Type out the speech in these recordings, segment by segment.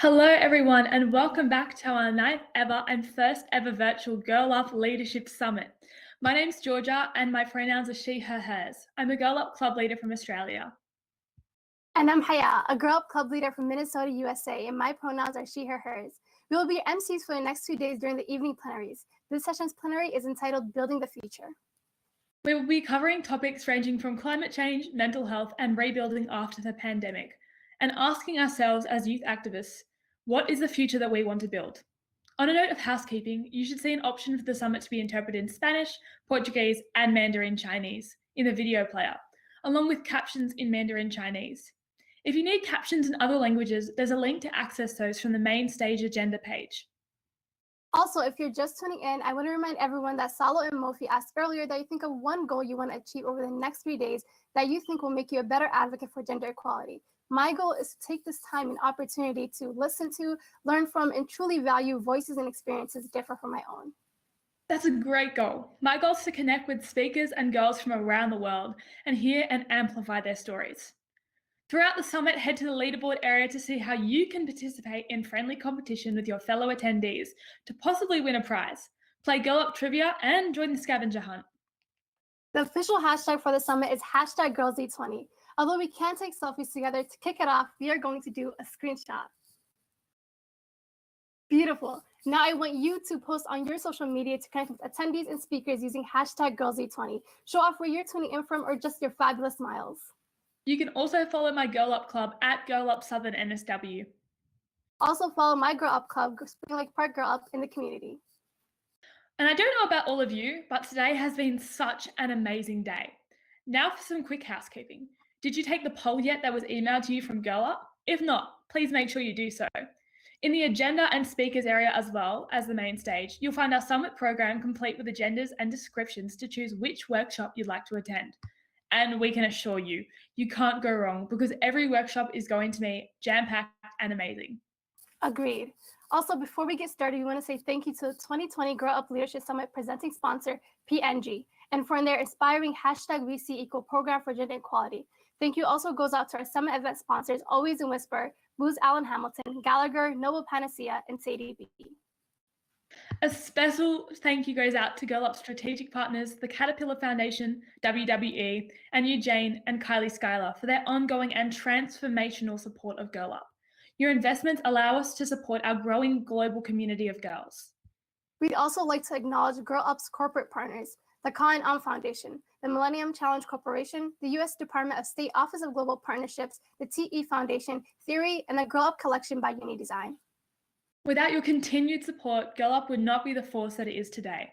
Hello, everyone, and welcome back to our ninth ever and first ever virtual Girl Up Leadership Summit. My name's Georgia, and my pronouns are she, her, hers. I'm a Girl Up Club leader from Australia. And I'm Halle, a Girl Up Club leader from Minnesota, USA, and my pronouns are she, her, hers. We will be your MCs for the next 2 days during the evening plenaries. This session's plenary is entitled Building the Future. We will be covering topics ranging from climate change, mental health, and rebuilding after the pandemic, and asking ourselves as youth activists, what is the future that we want to build? On a note of housekeeping, you should see an option for the summit to be interpreted in Spanish, Portuguese, and Mandarin Chinese in the video player, along with captions in Mandarin Chinese. If you need captions in other languages, there's a link to access those from the main stage agenda page. Also, if you're just tuning in, I want to remind everyone that Salo and Mofi asked earlier that you think of one goal you want to achieve over the next 3 days that you think will make you a better advocate for gender equality. My goal is to take this time and opportunity to listen to, learn from, and truly value voices and experiences different from my own. That's a great goal. My goal is to connect with speakers and girls from around the world and hear and amplify their stories. Throughout the summit, head to the leaderboard area to see how you can participate in friendly competition with your fellow attendees to possibly win a prize, play Girl Up Trivia, and join the scavenger hunt. The official hashtag for the summit is #GirlsD20. Although we can't take selfies together, to kick it off, we are going to do a screenshot. Beautiful. Now I want you to post on your social media to connect with attendees and speakers using #GirlsD20. Show off where you're tuning in from or just your fabulous smiles. You can also follow my Girl Up Club at Girl Up Southern NSW. Also follow my Girl Up Club, Spring Lake Park Girl Up, in the community. And I don't know about all of you, but today has been such an amazing day. Now for some quick housekeeping. Did you take the poll yet that was emailed to you from Girl Up? If not, please make sure you do so. In the agenda and speakers area, as well as the main stage, you'll find our summit program complete with agendas and descriptions to choose which workshop you'd like to attend. And we can assure you, you can't go wrong because every workshop is going to be jam-packed and amazing. Agreed. Also, before we get started, we want to say thank you to the 2020 Girl Up Leadership Summit presenting sponsor, PNG, and for their inspiring #VC program for gender equality. Thank you also goes out to our summit event sponsors, Always in Whisper, Booz Allen Hamilton, Gallagher, Noble Panacea, and Sadie B. A special thank you goes out to Girl Up's strategic partners, the Caterpillar Foundation, WWE, and Eugene and Kylie Schuyler for their ongoing and transformational support of Girl Up. Your investments allow us to support our growing global community of girls. We'd also like to acknowledge Girl Up's corporate partners, the Colin Foundation, the Millennium Challenge Corporation, the U.S. Department of State Office of Global Partnerships, the TE Foundation, Theory, and the Girl Up Collection by Uni Design. Without your continued support, Girl Up would not be the force that it is today.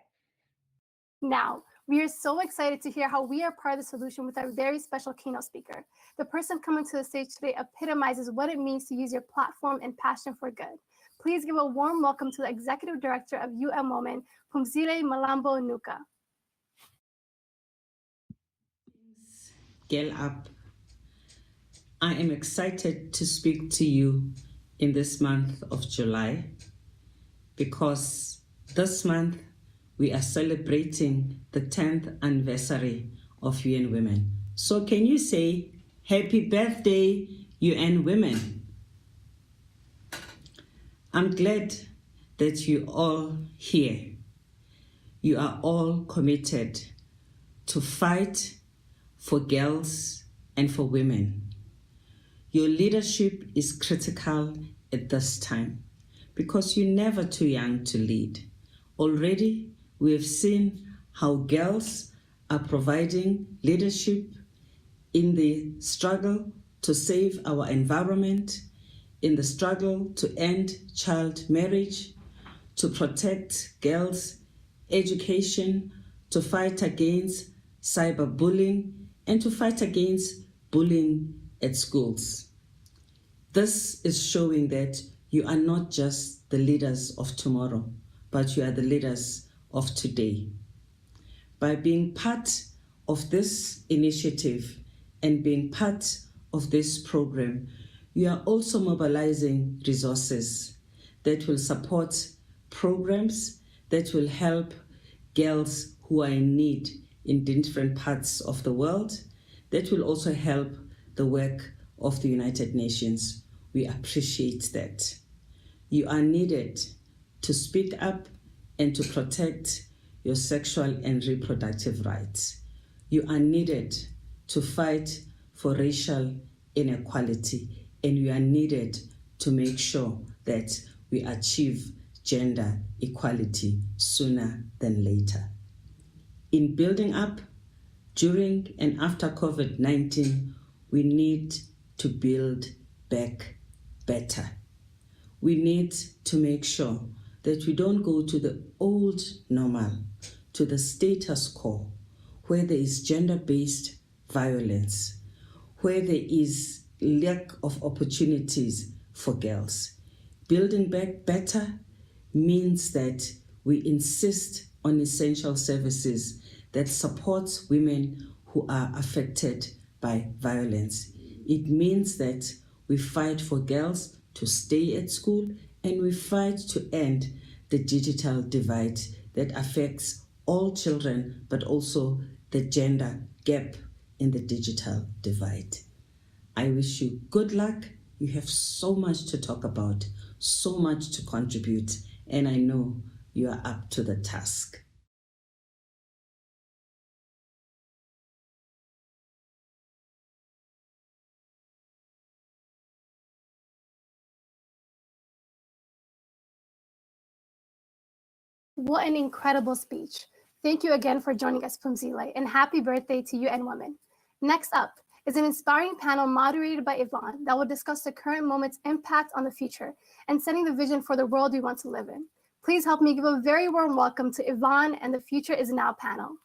Now, we are so excited to hear how we are part of the solution with our very special keynote speaker. The person coming to the stage today epitomizes what it means to use your platform and passion for good. Please give a warm welcome to the Executive Director of UN Women, Phumzile Malambo Nuka. Girl Up. I am excited to speak to you in this month of July because this month we are celebrating the 10th anniversary of UN Women. So can you say happy birthday, UN Women? I'm glad that you all here. You are all committed to fight for girls and for women. Your leadership is critical at this time because you're never too young to lead. Already, we have seen how girls are providing leadership in the struggle to save our environment, in the struggle to end child marriage, to protect girls' education, to fight against cyberbullying, and to fight against bullying at schools. This is showing that you are not just the leaders of tomorrow, but you are the leaders of today. By being part of this initiative and being part of this program, you are also mobilizing resources that will support programs that will help girls who are in need in different parts of the world, that will also help the work of the United Nations. We appreciate that. You are needed to speak up and to protect your sexual and reproductive rights. You are needed to fight for racial inequality, and you are needed to make sure that we achieve gender equality sooner than later. In building up, during and after COVID-19, we need to build back better. We need to make sure that we don't go to the old normal, to the status quo, where there is gender-based violence, where there is lack of opportunities for girls. Building back better means that we insist on essential services that supports women who are affected by violence. It means that we fight for girls to stay at school, and we fight to end the digital divide that affects all children, but also the gender gap in the digital divide. I wish you good luck. You have so much to talk about, so much to contribute, and I know you are up to the task. What an incredible speech. Thank you again for joining us, Pumzile, and happy birthday to UN Women. Next up is an inspiring panel moderated by Yvonne that will discuss the current moment's impact on the future and setting the vision for the world we want to live in. Please help me give a very warm welcome to Yvonne and the Future is Now panel.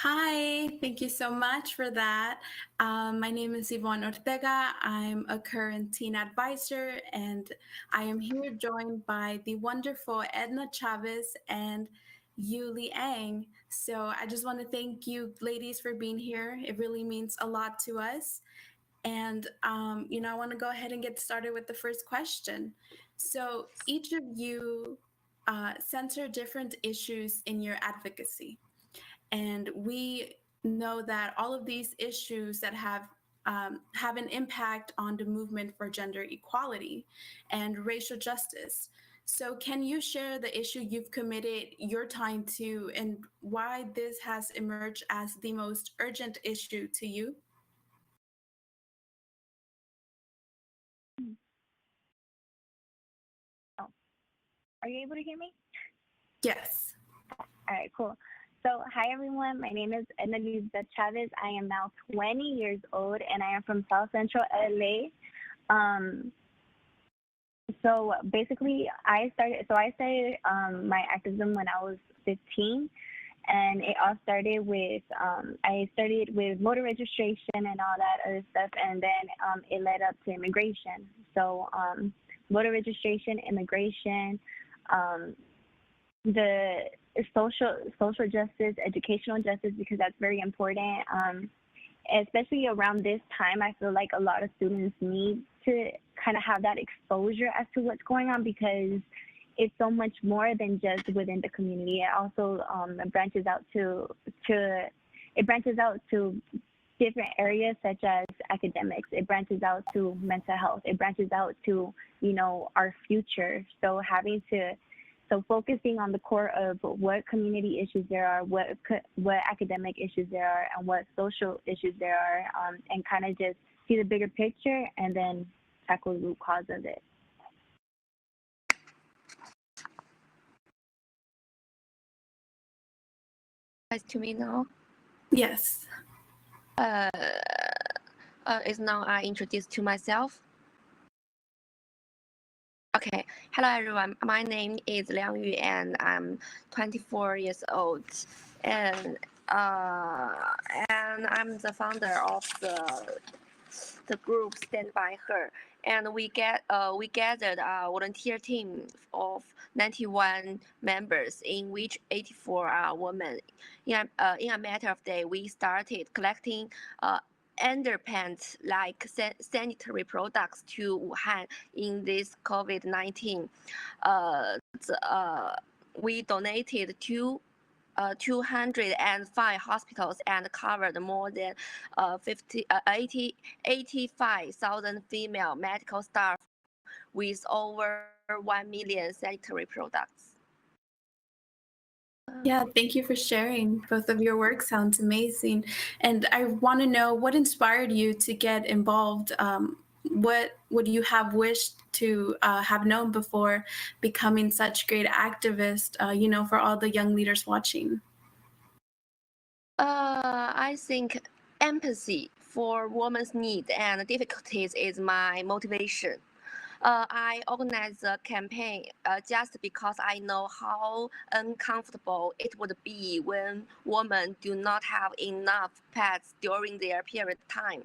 Hi, thank you so much for that. My name is Yvonne Ortega. I'm a current teen advisor, and I am here joined by the wonderful Edna Chavez and Yuli Ang. So I just want to thank you ladies for being here. It really means a lot to us. And, I want to go ahead and get started with the first question. So each of you center different issues in your advocacy. And we know that all of these issues that have an impact on the movement for gender equality and racial justice. So can you share the issue you've committed your time to and why this has emerged as the most urgent issue to you? Oh, are you able to hear me? Yes. All right, cool. So, hi everyone. My name is Edna Chavez. I am now 20 years old, and I am from South Central LA. So basically, I started my activism when I was 15, and it all started with I started with voter registration and all that other stuff, and then it led up to immigration. So voter registration, immigration, the social justice, educational justice, because that's very important. Especially around this time, I feel like a lot of students need to kind of have that exposure as to what's going on, because it's so much more than just within the community. It also branches out to different areas such as academics. It branches out to mental health. It branches out to, our future. So focusing on the core of what community issues there are, what academic issues there are, and what social issues there are, and kind of just see the bigger picture and then tackle the root cause of it. Nice to me now. Yes. Is now I introduce to myself. Okay, hello everyone. My name is Liang Yu, and I'm 24 years old, and I'm the founder of the group Stand By Her, and we gathered a volunteer team of 91 members, in which 84 are women. In a matter of days, we started collecting underpants like sanitary products to Wuhan in this COVID-19. We donated 2 205 hospitals and covered more than 85,000 female medical staff with over 1 million sanitary products. Yeah, thank you for sharing. Both of your work sounds amazing. And I want to know what inspired you to get involved. What would you have wished to have known before becoming such great activist, for all the young leaders watching? I think empathy for women's needs and difficulties is my motivation. I organized the campaign just because I know how uncomfortable it would be when women do not have enough pads during their period time.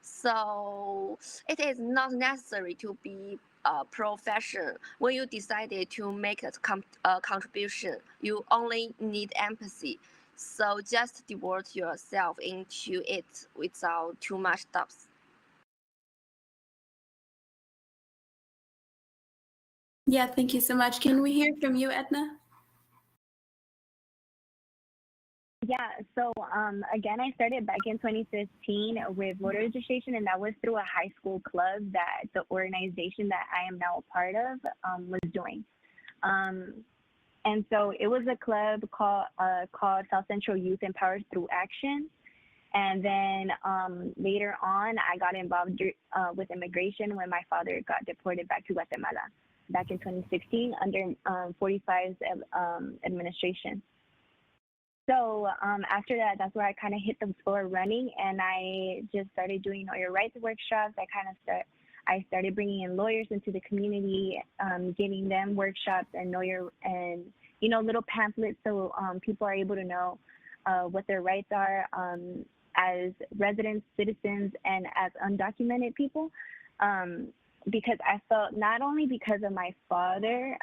So it is not necessary to be a professional. When you decided to make a contribution, you only need empathy. So just devote yourself into it without too much doubts. Yeah, thank you so much. Can we hear from you, Edna? Yeah, so again, I started back in 2015 with voter registration, and that was through a high school club that the organization that I am now a part of was doing. And so it was a club called South Central Youth Empowered Through Action. And then later on, I got involved with immigration when my father got deported back to Guatemala back in 2016 under 45's administration. So after that, that's where I kind of hit the floor running, and I just started doing Know Your Rights workshops. I started bringing in lawyers into the community, giving them workshops and little pamphlets so people are able to know what their rights are as residents, citizens, and as undocumented people. Because I felt not only because of my father,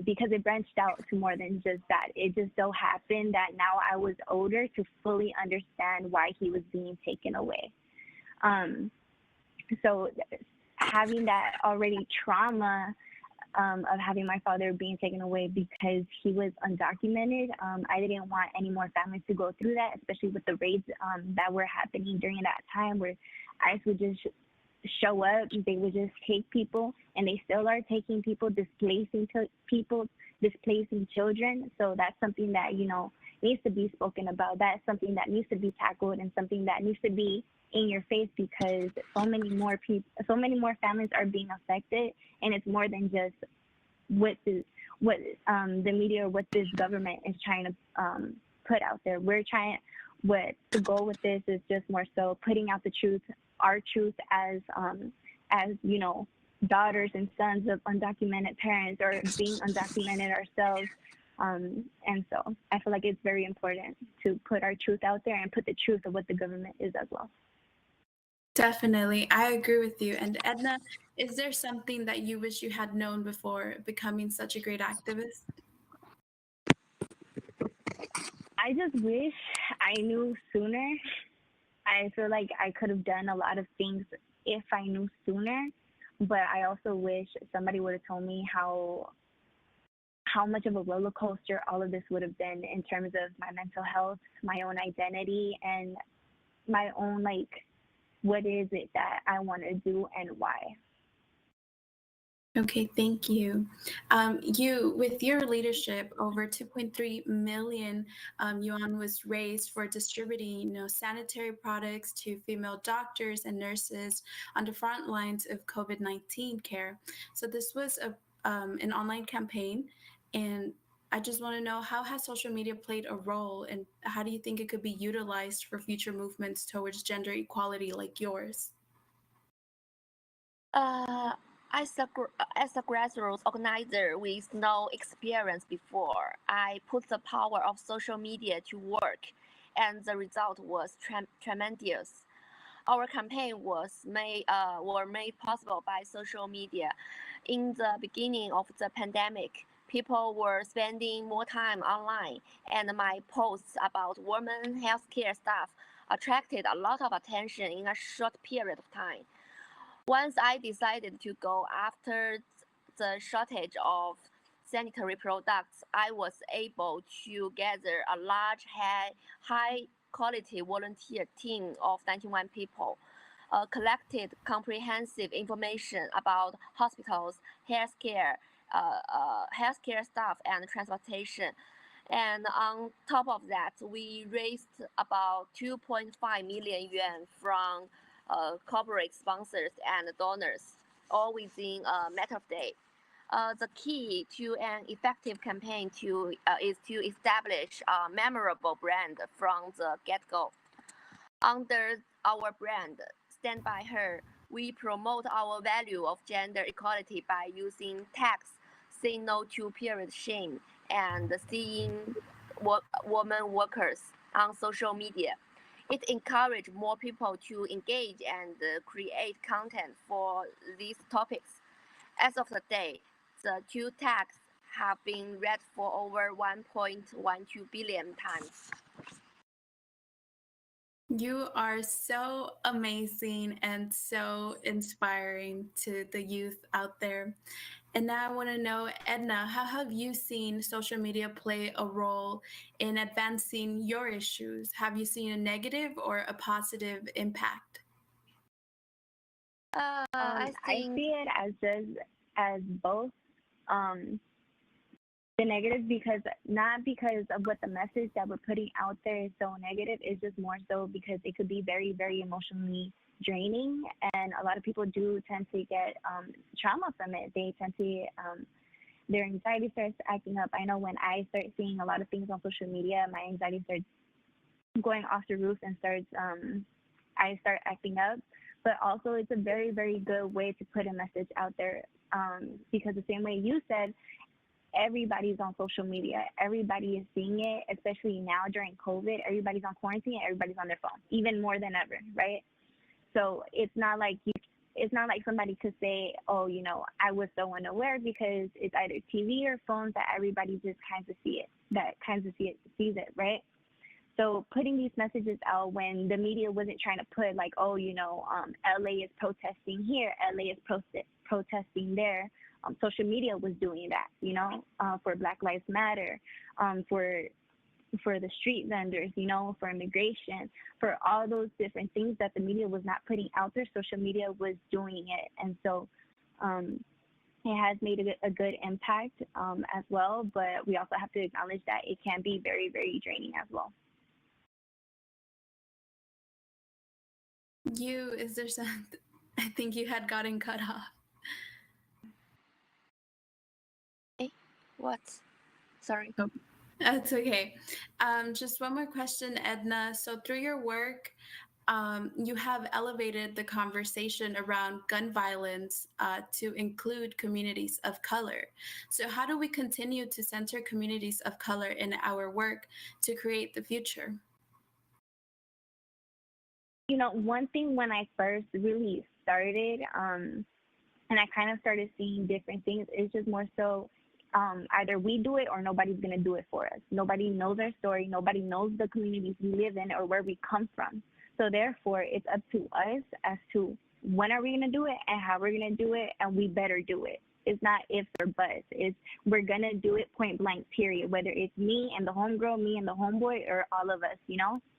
because it branched out to more than just that. It just so happened that now I was older to fully understand why he was being taken away. So having that already trauma of having my father being taken away because he was undocumented, I didn't want any more families to go through that, especially with the raids that were happening during that time where ICE would just show up, they would just take people, and they still are taking people, displacing people, displacing children. So that's something that, needs to be spoken about. That's something that needs to be tackled and something that needs to be in your face because so many more families are being affected, and it's more than just what the media or what this government is trying to put out there. What the goal with this is just more so putting out the truth, our truth as daughters and sons of undocumented parents or being undocumented ourselves. And so I feel like it's very important to put our truth out there and put the truth of what the government is as well. Definitely. I agree with you. And Edna, is there something that you wish you had known before becoming such a great activist? I just wish I knew sooner. I feel like I could have done a lot of things if I knew sooner, but I also wish somebody would have told me how much of a roller coaster all of this would have been in terms of my mental health, my own identity, and my own, what is it that I want to do and why. Okay, thank you. With your leadership, over 2.3 million yuan was raised for distributing, sanitary products to female doctors and nurses on the front lines of COVID-19 care. So this was an online campaign, and I just want to know, how has social media played a role, and how do you think it could be utilized for future movements towards gender equality like yours? As a grassroots organizer with no experience before, I put the power of social media to work, and the result was tremendous. Our campaign were made possible by social media. In the beginning of the pandemic, people were spending more time online, and my posts about women healthcare staff attracted a lot of attention in a short period of time. Once I decided to go after the shortage of sanitary products, I was able to gather a large, high-quality volunteer team of 91 people, collected comprehensive information about hospitals, healthcare staff, and transportation. And on top of that, we raised about 2.5 million yuan from corporate sponsors and donors, all within a matter of days. The key to an effective campaign is to establish a memorable brand from the get-go. Under our brand, Stand By Her, we promote our value of gender equality by using tags, say no to period shame, and seeing women workers on social media. It encourages more people to engage and create content for these topics. As of today, the two tags have been read for over 1.12 billion times. You are so amazing and so inspiring to the youth out there. And now I want to know, Edna, how have you seen social media play a role in advancing your issues? Have you seen a negative or a positive impact? I I think see it as both. The negative because not because of what the message that we're putting out there is so negative, it's just more so because it could be very, very emotionally draining, and a lot of people do tend to get trauma from it. They tend to their anxiety starts acting up. I know when I start seeing a lot of things on social media, my anxiety starts going off the roof and I start acting up. But also, it's a very, very good way to put a message out there, because the same way you said, everybody's on social media. Everybody is seeing it, especially now during COVID. Everybody's on quarantine. Everybody's on their phone, even more than ever, right? So it's not like somebody could say, oh, I was so unaware, because it's either TV or phones that everybody just sees it, right? So putting these messages out when the media wasn't trying to put like, oh, LA is protesting here, LA is protesting there. Social media was doing that, for Black Lives Matter, for the street vendors, for immigration, for all those different things that the media was not putting out there. Social media was doing it. And so it has made a good impact as well. But we also have to acknowledge that it can be very, very draining as well. Is there something? I think you had gotten cut off. What? Sorry. Oh, that's okay. Just one more question, Edna. So through your work, you have elevated the conversation around gun violence to include communities of color. So how do we continue to center communities of color in our work to create the future? One thing when I first really started, and I kind of started seeing different things, it's just more so either we do it or nobody's going to do it for us. Nobody knows our story. Nobody knows the communities we live in or where we come from. So therefore, it's up to us as to when are we going to do it and how we're going to do it, and we better do it. It's not ifs or buts. It's we're going to do it point blank, period, whether it's me and the homegirl, me and the homeboy, or all of us,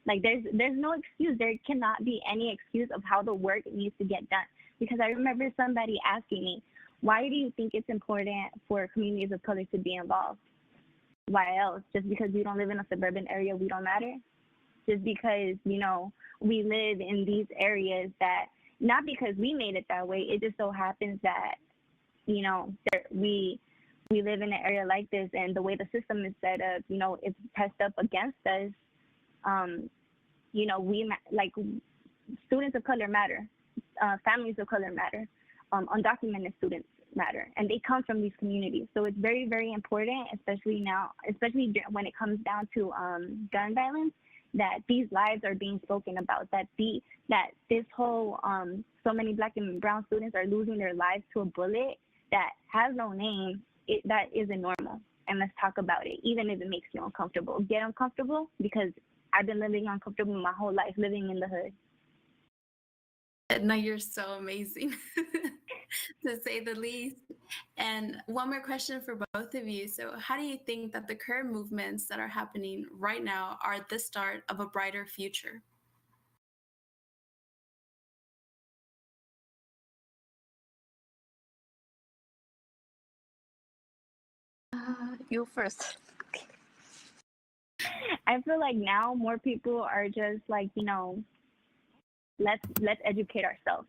Like there's no excuse. There cannot be any excuse of how the work needs to get done. Because I remember somebody asking me, why do you think it's important for communities of color to be involved? Why else? Just because we don't live in a suburban area, we don't matter? Just because, we live in these areas that, not because we made it that way, it just so happens that, we live in an area like this, and the way the system is set up, it's pressed up against us. Students of color matter, families of color matter, undocumented students matter, and they come from these communities. So it's very, very important, especially when it comes down to gun violence, that these lives are being spoken about, that this whole so many Black and brown students are losing their lives to a bullet that has no name. That isn't normal, and let's talk about it, even if it makes you uncomfortable. Get uncomfortable, because I've been living uncomfortable my whole life, living in the hood. Edna, you're so amazing. to say the least. And one more question for both of you. So, how do you think that the current movements that are happening right now are the start of a brighter future? You first. I feel like now more people are just like, let's educate ourselves.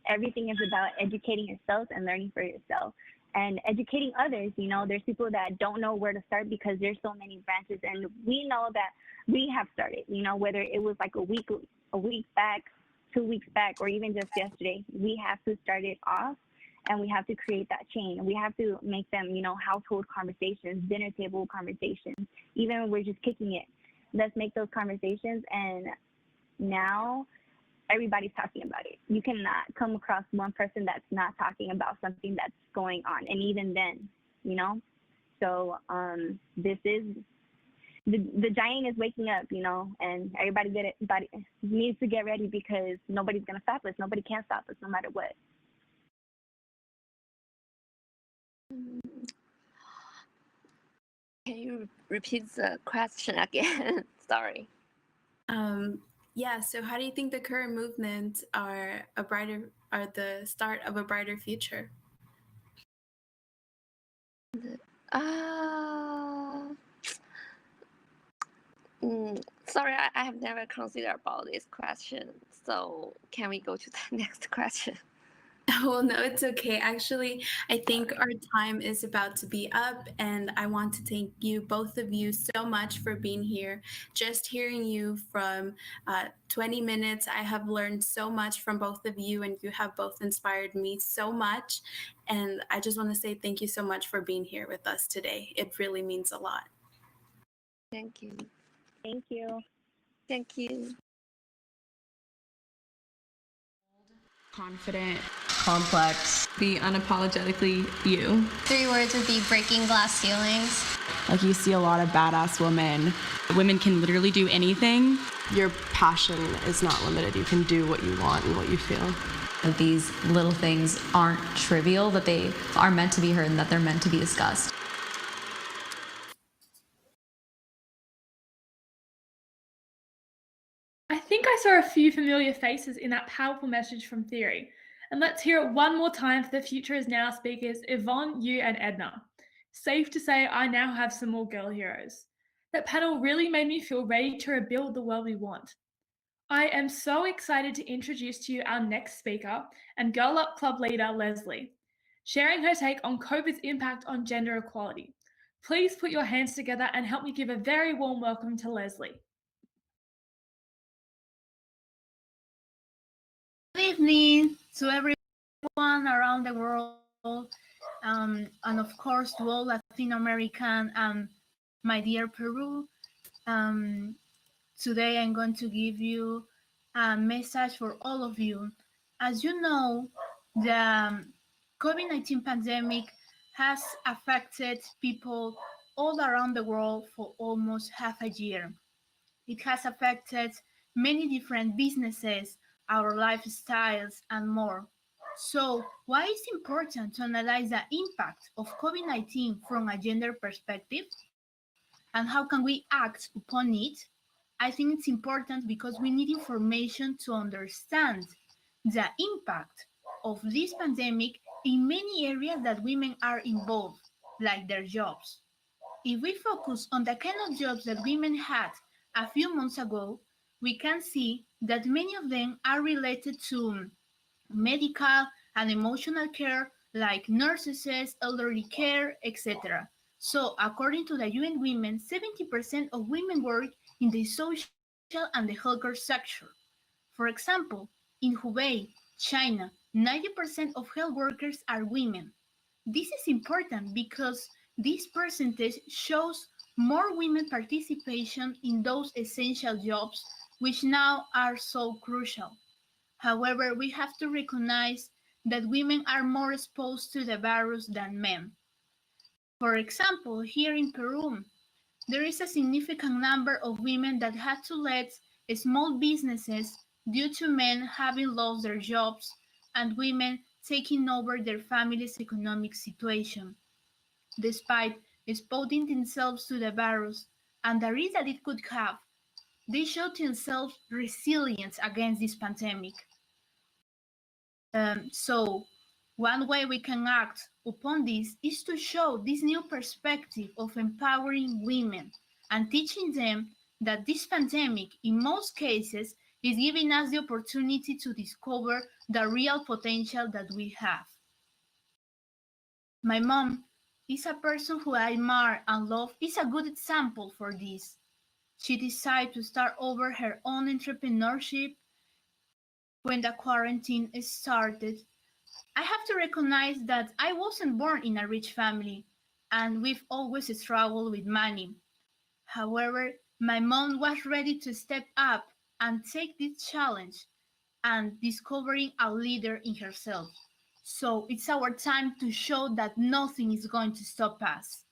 Everything is about educating yourself and learning for yourself and educating others. There's people that don't know where to start because there's so many branches, and we know that we have started, whether it was like a week back, 2 weeks back, or even just yesterday. We have to start it off, and we have to create that chain. We have to make them, household conversations, dinner table conversations, even when we're just kicking it. Let's make those conversations. And now everybody's talking about it. You cannot come across one person that's not talking about something that's going on. And even then, so this is the giant is waking up, and everybody needs to get ready, because nobody's going to stop us. Nobody can stop us no matter what. Can you repeat the question again? Sorry. Yeah, so how do you think the current movements are the start of a brighter future? Sorry, I have never considered about this question. So can we go to the next question? Well, no, it's okay. Actually, I think our time is about to be up, and I want to thank you, both of you, so much for being here. Just hearing you from 20 minutes, I have learned so much from both of you, and you have both inspired me so much. And I just want to say thank you so much for being here with us today. It really means a lot. Thank you. Thank you. Thank you. Confident, complex, be unapologetically you. 3 words would be breaking glass ceilings. Like, you see a lot of badass women. Women can literally do anything. Your passion is not limited. You can do what you want and what you feel. These little things aren't trivial, that they are meant to be heard and that they're meant to be discussed. I think I saw a few familiar faces in that powerful message from Theory. And let's hear it one more time for the Future is Now speakers, Yvonne, you, and Edna. Safe to say, I now have some more girl heroes. That panel really made me feel ready to rebuild the world we want. I am so excited to introduce to you our next speaker and Girl Up Club leader, Leslie, sharing her take on COVID's impact on gender equality. Please put your hands together and help me give a very warm welcome to Leslie. Good evening to everyone around the world, and of course to all Latin American and my dear Peru. Today I'm going to give you a message for all of you. As you know, the COVID-19 pandemic has affected people all around the world for almost half a year. It has affected many different businesses, our lifestyles, and more. So, why is it important to analyze the impact of COVID-19 from a gender perspective? And how can we act upon it? I think it's important because we need information to understand the impact of this pandemic in many areas that women are involved, like their jobs. If we focus on the kind of jobs that women had a few months ago, we can see that many of them are related to medical and emotional care, like nurses, elderly care, etc. So, according to the UN Women, 70% of women work in the social and the healthcare sector. For example, in Hubei, China, 90% of health workers are women. This is important because this percentage shows more women participation in those essential jobs which now are so crucial. However, we have to recognize that women are more exposed to the virus than men. For example, here in Peru, there is a significant number of women that had to let small businesses due to men having lost their jobs, and women taking over their family's economic situation. Despite exposing themselves to the virus and the risk that it could have, they showed themselves resilience against this pandemic. So one way we can act upon this is to show this new perspective of empowering women and teaching them that this pandemic, in most cases, is giving us the opportunity to discover the real potential that we have. My mom is a person who I admire and love, is a good example for this. She decided to start over her own entrepreneurship when the quarantine started. I have to recognize that I wasn't born in a rich family, and we've always struggled with money. However, my mom was ready to step up and take this challenge and discovering a leader in herself. So it's our time to show that nothing is going to stop us.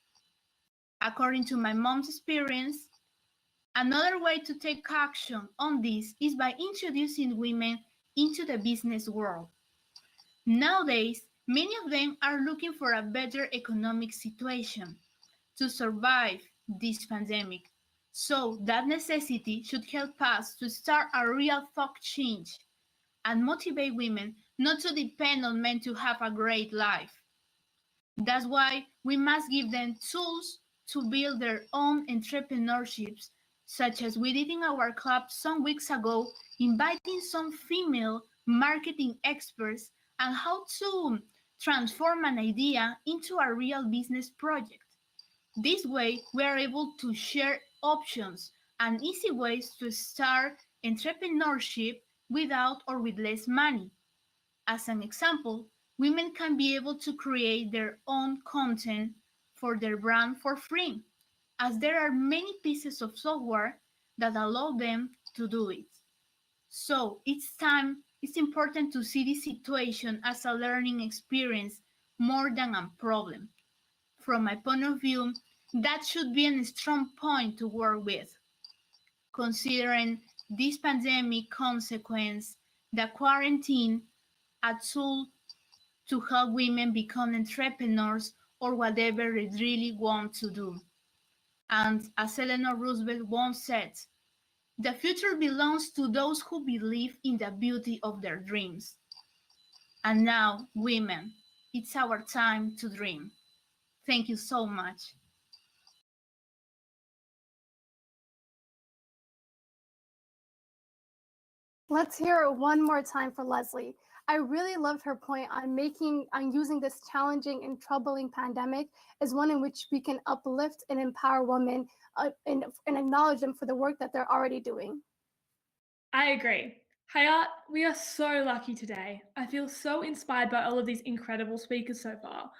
According to my mom's experience, another way to take action on this is by introducing women into the business world. Nowadays, many of them are looking for a better economic situation to survive this pandemic. So that necessity should help us to start a real thought change and motivate women not to depend on men to have a great life. That's why we must give them tools to build their own entrepreneurships, such as we did in our club some weeks ago, inviting some female marketing experts on how to transform an idea into a real business project. This way, we are able to share options and easy ways to start entrepreneurship without or with less money. As an example, women can be able to create their own content for their brand for free, as there are many pieces of software that allow them to do it. So it's important to see this situation as a learning experience more than a problem. From my point of view, that should be a strong point to work with. Considering this pandemic consequence, the quarantine, a tool to help women become entrepreneurs or whatever they really want to do. And as Eleanor Roosevelt once said, the future belongs to those who believe in the beauty of their dreams. And now, women, it's our time to dream. Thank you so much. Let's hear it one more time for Leslie. I really loved her point on using this challenging and troubling pandemic as one in which we can uplift and empower women and acknowledge them for the work that they're already doing. I agree. Hayat, we are so lucky today. I feel so inspired by all of these incredible speakers so far.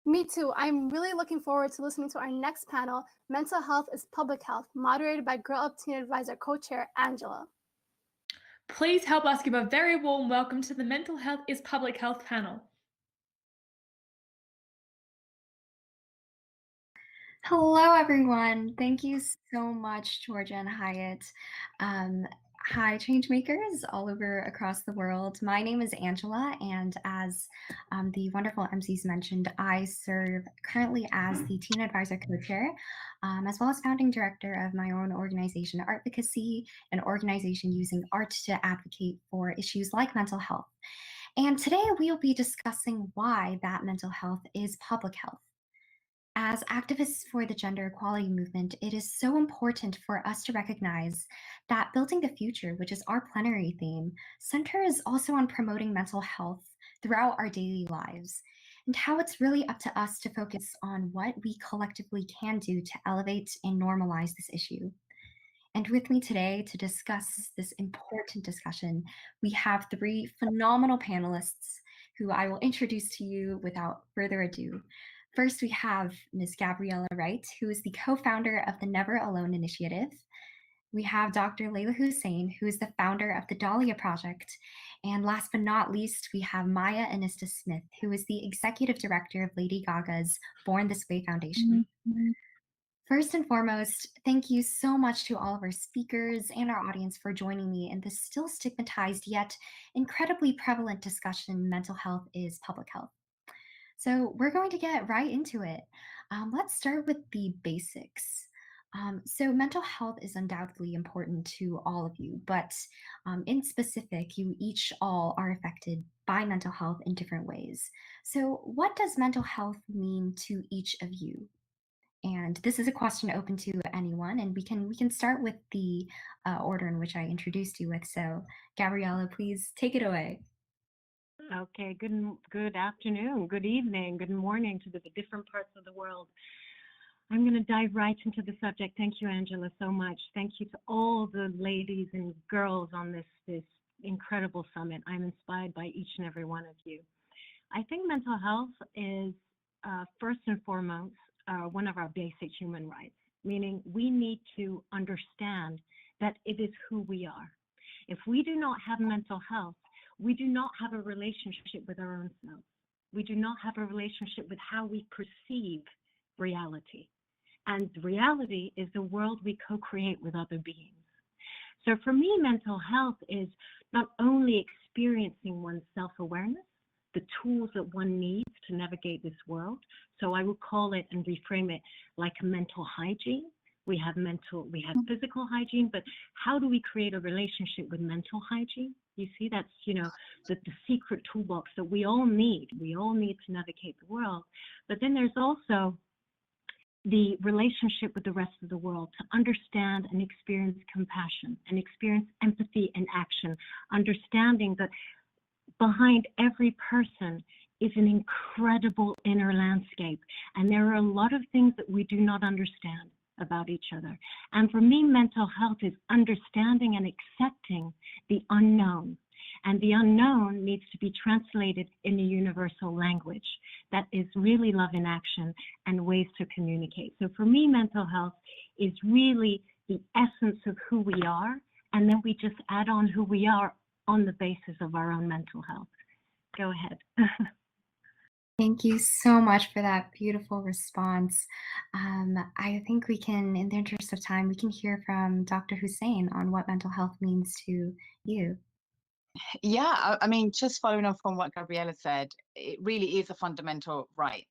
Me too. I'm really looking forward to listening to our next panel, Mental Health is Public Health, moderated by Girl Up Teen Advisor co-chair Angela. Please help us give a very warm welcome to the Mental Health is Public Health panel. Hello, everyone. Thank you so much, Georgia and Hyatt. Hi, changemakers all over across the world. My name is Angela, and as the wonderful MCs mentioned, I serve currently as the Teen Advisor Co-Chair, as well as founding director of my own organization, Artvocacy, an organization using art to advocate for issues like mental health. And today we'll be discussing why that mental health is public health. As activists for the gender equality movement, it is so important for us to recognize that building the future, which is our plenary theme, centers also on promoting mental health throughout our daily lives, and how it's really up to us to focus on what we collectively can do to elevate and normalize this issue. And with me today to discuss this important discussion, we have three phenomenal panelists who I will introduce to you without further ado. First, we have Ms. Gabriella Wright, who is the co-founder of the Never Alone Initiative. We have Dr. Layla Hussein, who is the founder of the Dahlia Project. And last but not least, we have Maya Anista Smith, who is the executive director of Lady Gaga's Born This Way Foundation. First and foremost, thank you so much to all of our speakers and our audience for joining me in this still stigmatized yet incredibly prevalent discussion, mental health is public health. So we're going to get right into it. Let's start with the basics. So mental health is undoubtedly important to all of you, but in specific, you each all are affected by mental health in different ways. So what does mental health mean to each of you? And this is a question open to anyone, and we can start with the order in which I introduced you with. So Gabriella, please take it away. Okay, good afternoon, good evening, good morning to the different parts of the world. I'm going to dive right into the subject. Thank you, Angela, so much. Thank you to all the ladies and girls on this incredible summit. I'm inspired by each and every one of you. I think mental health is first and foremost one of our basic human rights, meaning we need to understand that it is who we are. If we do not have mental health, we do not have a relationship with our own selves. We do not have a relationship with how we perceive reality. And reality is the world we co-create with other beings. So for me, mental health is not only experiencing one's self-awareness, the tools that one needs to navigate this world. So I would call it and reframe it like a mental hygiene. We have physical hygiene, but how do we create a relationship with mental hygiene? You see, that's, the secret toolbox that we all need. We all need to navigate the world. But then there's also the relationship with the rest of the world, to understand and experience compassion and experience empathy and action, understanding that behind every person is an incredible inner landscape. And there are a lot of things that we do not understand about each other. And for me, mental health is understanding and accepting the unknown. And the unknown needs to be translated in a universal language that is really love in action and ways to communicate. So for me, mental health is really the essence of who we are. And then we just add on who we are on the basis of our own mental health. Go ahead. Thank you so much for that beautiful response. I think we can, in the interest of time, we can hear from Dr. Hussein on what mental health means to you. Yeah, I mean, just following up from what Gabriella said, it really is a fundamental right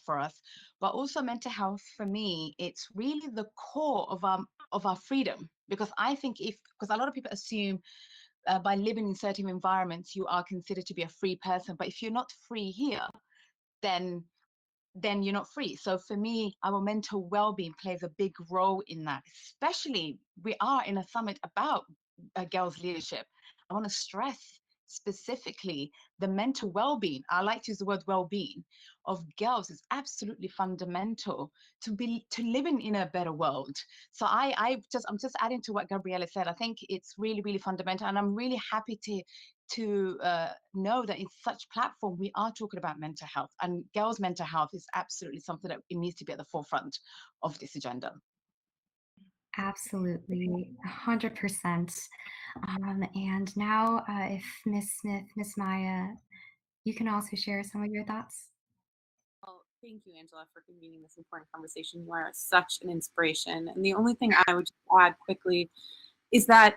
for us. But also mental health, for me, it's really the core of our freedom. Because I think because a lot of people assume by living in certain environments, you are considered to be a free person. But if you're not free here, then you're not free. So for me, our mental well-being plays a big role in that, especially we are in a summit about girls' leadership. I want to stress specifically the mental well-being. I like to use the word well-being of girls is absolutely fundamental to living in a better world. So I'm just adding to what Gabriella said. I think it's really, really fundamental, and I'm really happy to know that in such platform we are talking about mental health, and girls' mental health is absolutely something that it needs to be at the forefront of this agenda. Absolutely, 100%. And now, if Ms. Smith, Ms. Maya, you can also share some of your thoughts. Well, thank you, Angela, for convening this important conversation. You are such an inspiration. And the only thing I would just add quickly is that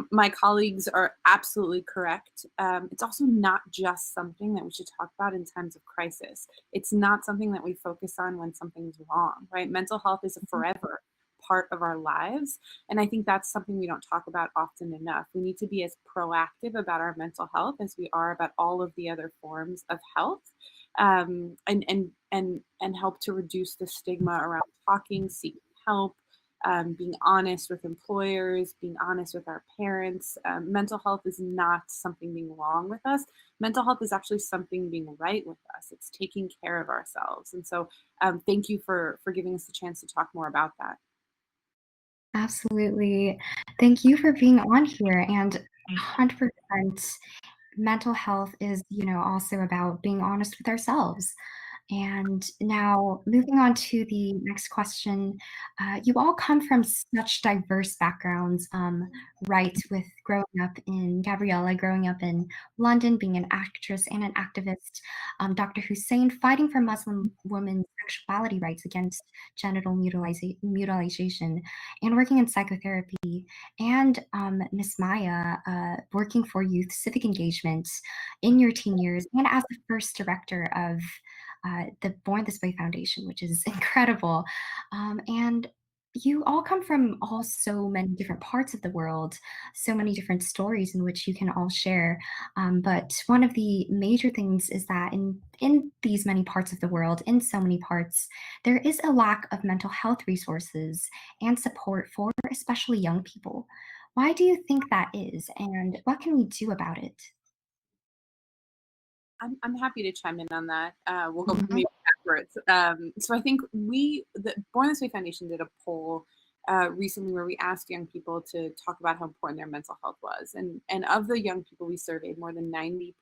my colleagues are absolutely correct. It's also not just something that we should talk about in times of crisis. It's not something that we focus on when something's wrong, right? Mental health is a forever part of our lives. And I think that's something we don't talk about often enough. We need to be as proactive about our mental health as we are about all of the other forms of health, and help to reduce the stigma around talking, seeking help, being honest with employers, being honest with our parents. Mental health is not something being wrong with us. Mental health is actually something being right with us. It's taking care of ourselves. And so thank you for giving us the chance to talk more about that. Absolutely. Thank you for being on here. And 100% mental health is, also about being honest with ourselves. And now moving on to the next question, you all come from such diverse backgrounds, right? With Gabriella growing up in London, being an actress and an activist, Dr. Hussein fighting for Muslim women's sexuality rights against genital mutilation, and working in psychotherapy, and Miss Maya working for youth civic engagement in your teen years, and as the first director of the Born This Way Foundation, which is incredible. And you all come from all so many different parts of the world, so many different stories in which you can all share. But one of the major things is that in these many parts of the world, in so many parts, there is a lack of mental health resources and support for especially young people. Why do you think that is, and what can we do about it? I'm happy to chime in on that. We'll go maybe backwards. So I think the Born This Way Foundation did a poll recently where we asked young people to talk about how important their mental health was. And of the young people we surveyed, more than 90%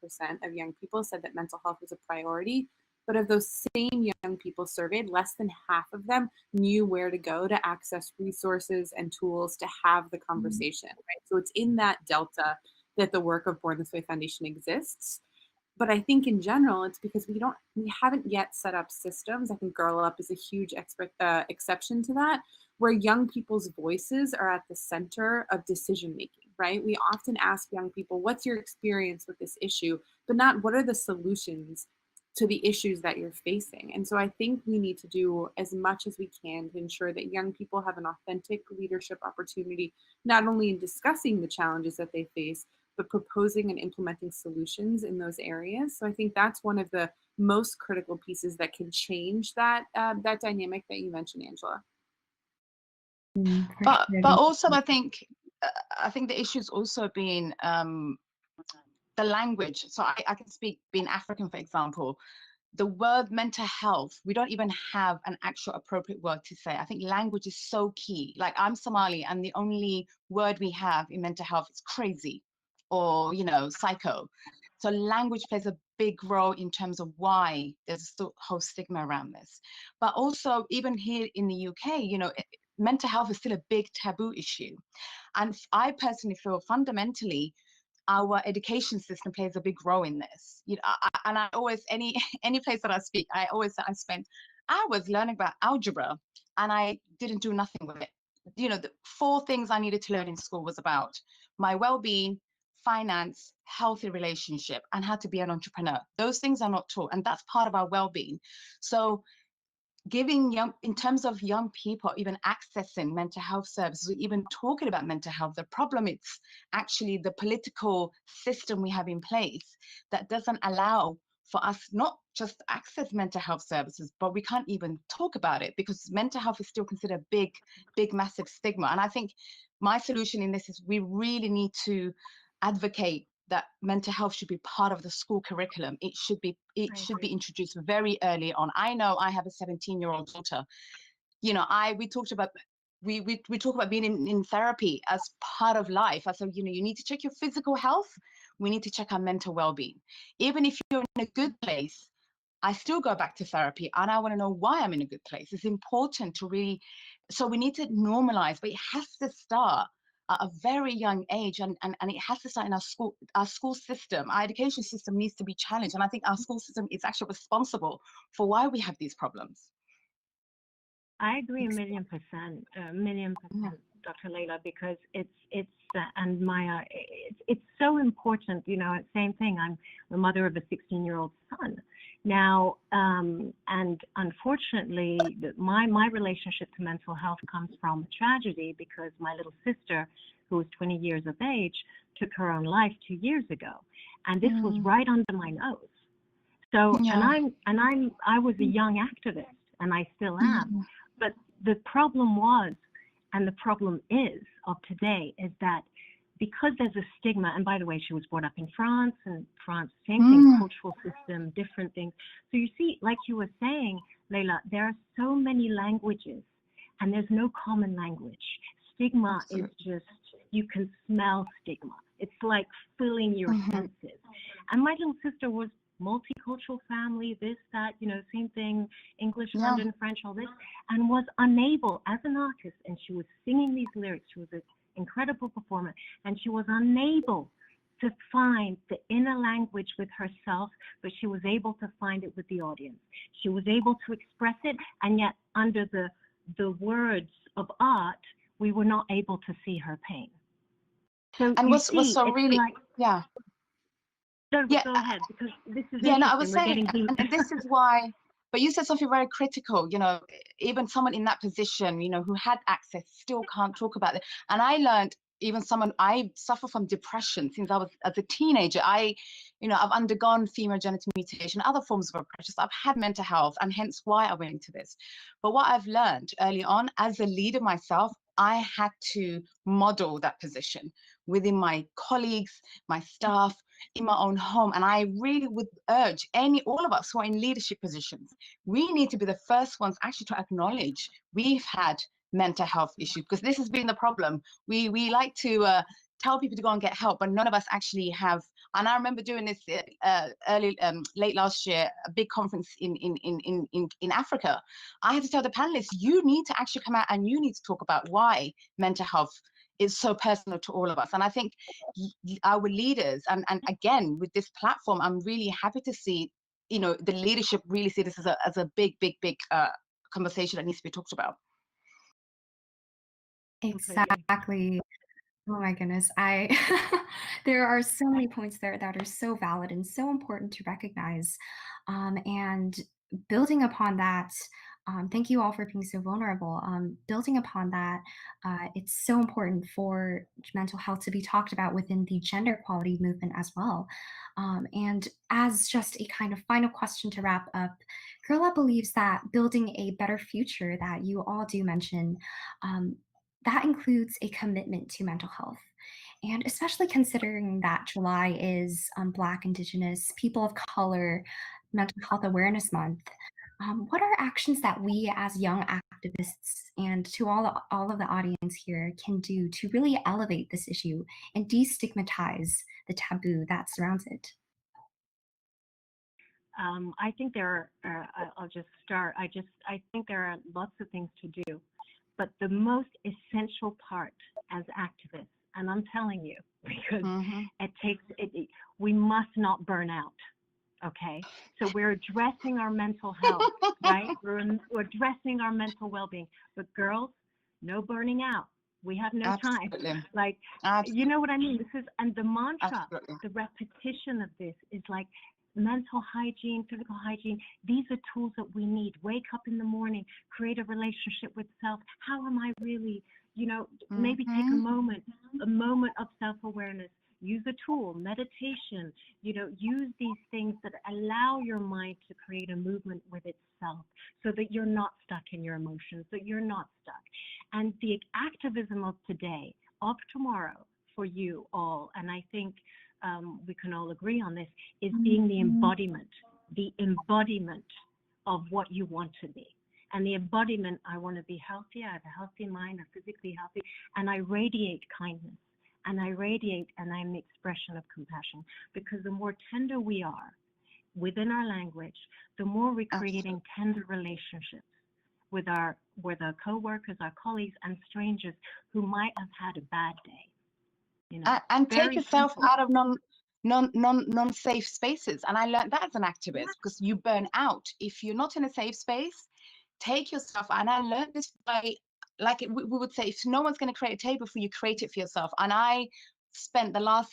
of young people said that mental health was a priority. But of those same young people surveyed, less than half of them knew where to go to access resources and tools to have the conversation, right? So it's in that delta that the work of Born This Way Foundation exists. But I think in general, it's because we haven't yet set up systems. I think Girl Up is a huge exception to that, where young people's voices are at the center of decision making, right? We often ask young people, what's your experience with this issue, but not what are the solutions to the issues that you're facing. And so I think we need to do as much as we can to ensure that young people have an authentic leadership opportunity, not only in discussing the challenges that they face, but proposing and implementing solutions in those areas. So I think that's one of the most critical pieces that can change that that dynamic that you mentioned, Angela. But also I think the issue's also been the language. So I can speak being African, for example. The word mental health, we don't even have an actual appropriate word to say. I think language is so key. Like, I'm Somali, and the only word we have in mental health is crazy or, psycho. So language plays a big role in terms of why there's a whole stigma around this. But also, even here in the UK, mental health is still a big taboo issue. And I personally feel fundamentally our education system plays a big role in this. And I always, any place that I speak, I always say I spent hours learning about algebra, and I didn't do nothing with it. The 4 things I needed to learn in school was about my well-being, finance, healthy relationship, and how to be an entrepreneur. Those things are not taught, and that's part of our well-being. So giving in terms of young people even accessing mental health services, even talking about mental health, the problem is actually the political system we have in place that doesn't allow for us not just to access mental health services, but we can't even talk about it because mental health is still considered a big, massive stigma. And I think my solution in this is we really need to advocate that mental health should be part of the school curriculum. It should be introduced very early on. I know I have a 17-year-old daughter. We talked about we talk about being in therapy as part of life. I said, you need to check your physical health. We need to check our mental well-being. Even if you're in a good place, I still go back to therapy, and I want to know why I'm in a good place. It's important to really, so we need to normalize, but it has to start at a very young age, and it has to start in our school system. Our education system needs to be challenged, and I think our school system is actually responsible for why we have these problems. I agree 1,000,000%, Dr. Layla, because it's and Maya, it's so important. Same thing. I'm the mother of a 16-year-old son now, and unfortunately, my relationship to mental health comes from tragedy because my little sister, who was 20 years of age, took her own life 2 years ago, and this was right under my nose. So, I was a young activist, and I still am. But the problem was, and the problem is of today, is that because there's a stigma, and by the way, she was brought up in France, and France, same thing, cultural system, different things. So you see, like you were saying, Layla, there are so many languages, and there's no common language. Stigma is just, you can smell stigma. It's like filling your senses. And my little sister was multicultural family, this, that, same thing, English, Yeah. London, French, all this, and was unable as an artist, and she was singing these lyrics, she was an incredible performer, and she was unable to find the inner language with herself, but she was able to find it with the audience. She was able to express it, and yet under the words of art, we were not able to see her pain. So And what's so it's really, like, yeah. go Yeah, ahead, because this is yeah, no, I interesting. was We're saying, getting deep. and this is why, but you said something very critical, even someone in that position, who had access still can't talk about it. And I learned, I suffer from depression since I was, as a teenager. I've undergone female genital mutilation, other forms of oppression. I've had mental health, and hence why I went into this. But what I've learned early on, as a leader myself, I had to model that position within my colleagues, my staff, in my own home. And I really would urge all of us who are in leadership positions, we need to be the first ones actually to acknowledge we've had mental health issues, because this has been the problem. We like to tell people to go and get help, but none of us actually have. And I remember doing this late last year, a big conference in Africa. I had to tell the panelists, you need to actually come out and you need to talk about why mental health is so personal to all of us. And I think our leaders, and again, with this platform, I'm really happy to see, the leadership really see this as a big conversation that needs to be talked about. Exactly. Oh my goodness. There are so many points there that are so valid and so important to recognize. And building upon that, thank you all for being so vulnerable. Building upon that, it's so important for mental health to be talked about within the gender equality movement as well. And as just a kind of final question to wrap up, Girl Up believes that building a better future that you all do mention, that includes a commitment to mental health. And especially considering that July is Black, Indigenous, People of Color Mental Health Awareness Month, what are actions that we as young activists and to all of the audience here can do to really elevate this issue and destigmatize the taboo that surrounds it? I think there are, I'll just start. I think there are lots of things to do, but the most essential part as activists, and I'm telling you, because we must not burn out. Okay, so we're addressing our mental health, right? We're addressing our mental well-being, but girls, no burning out. We have no time. Like, you know what I mean? This is, and the mantra, the repetition of this is like mental hygiene, physical hygiene. These are tools that we need. Wake up in the morning, create a relationship with self. How am I really, maybe take a moment of self-awareness. Use a tool, meditation, use these things that allow your mind to create a movement with itself so that you're not stuck in your emotions, that you're not stuck. And the activism of today, of tomorrow for you all, and I think we can all agree on this, is being the embodiment of what you want to be. And the embodiment, I want to be healthy, I have a healthy mind, I'm physically healthy, and I radiate kindness. And I radiate, and I'm the expression of compassion, because the more tender we are within our language, the more we're creating tender relationships with our co-workers, our colleagues, and strangers who might have had a bad day. And take yourself out of non-safe spaces. And I learned that as an activist, because you burn out if you're not in a safe space. Take yourself, and I learned this by, like we would say, if no one's going to create a table for you, create it for yourself. And I spent the last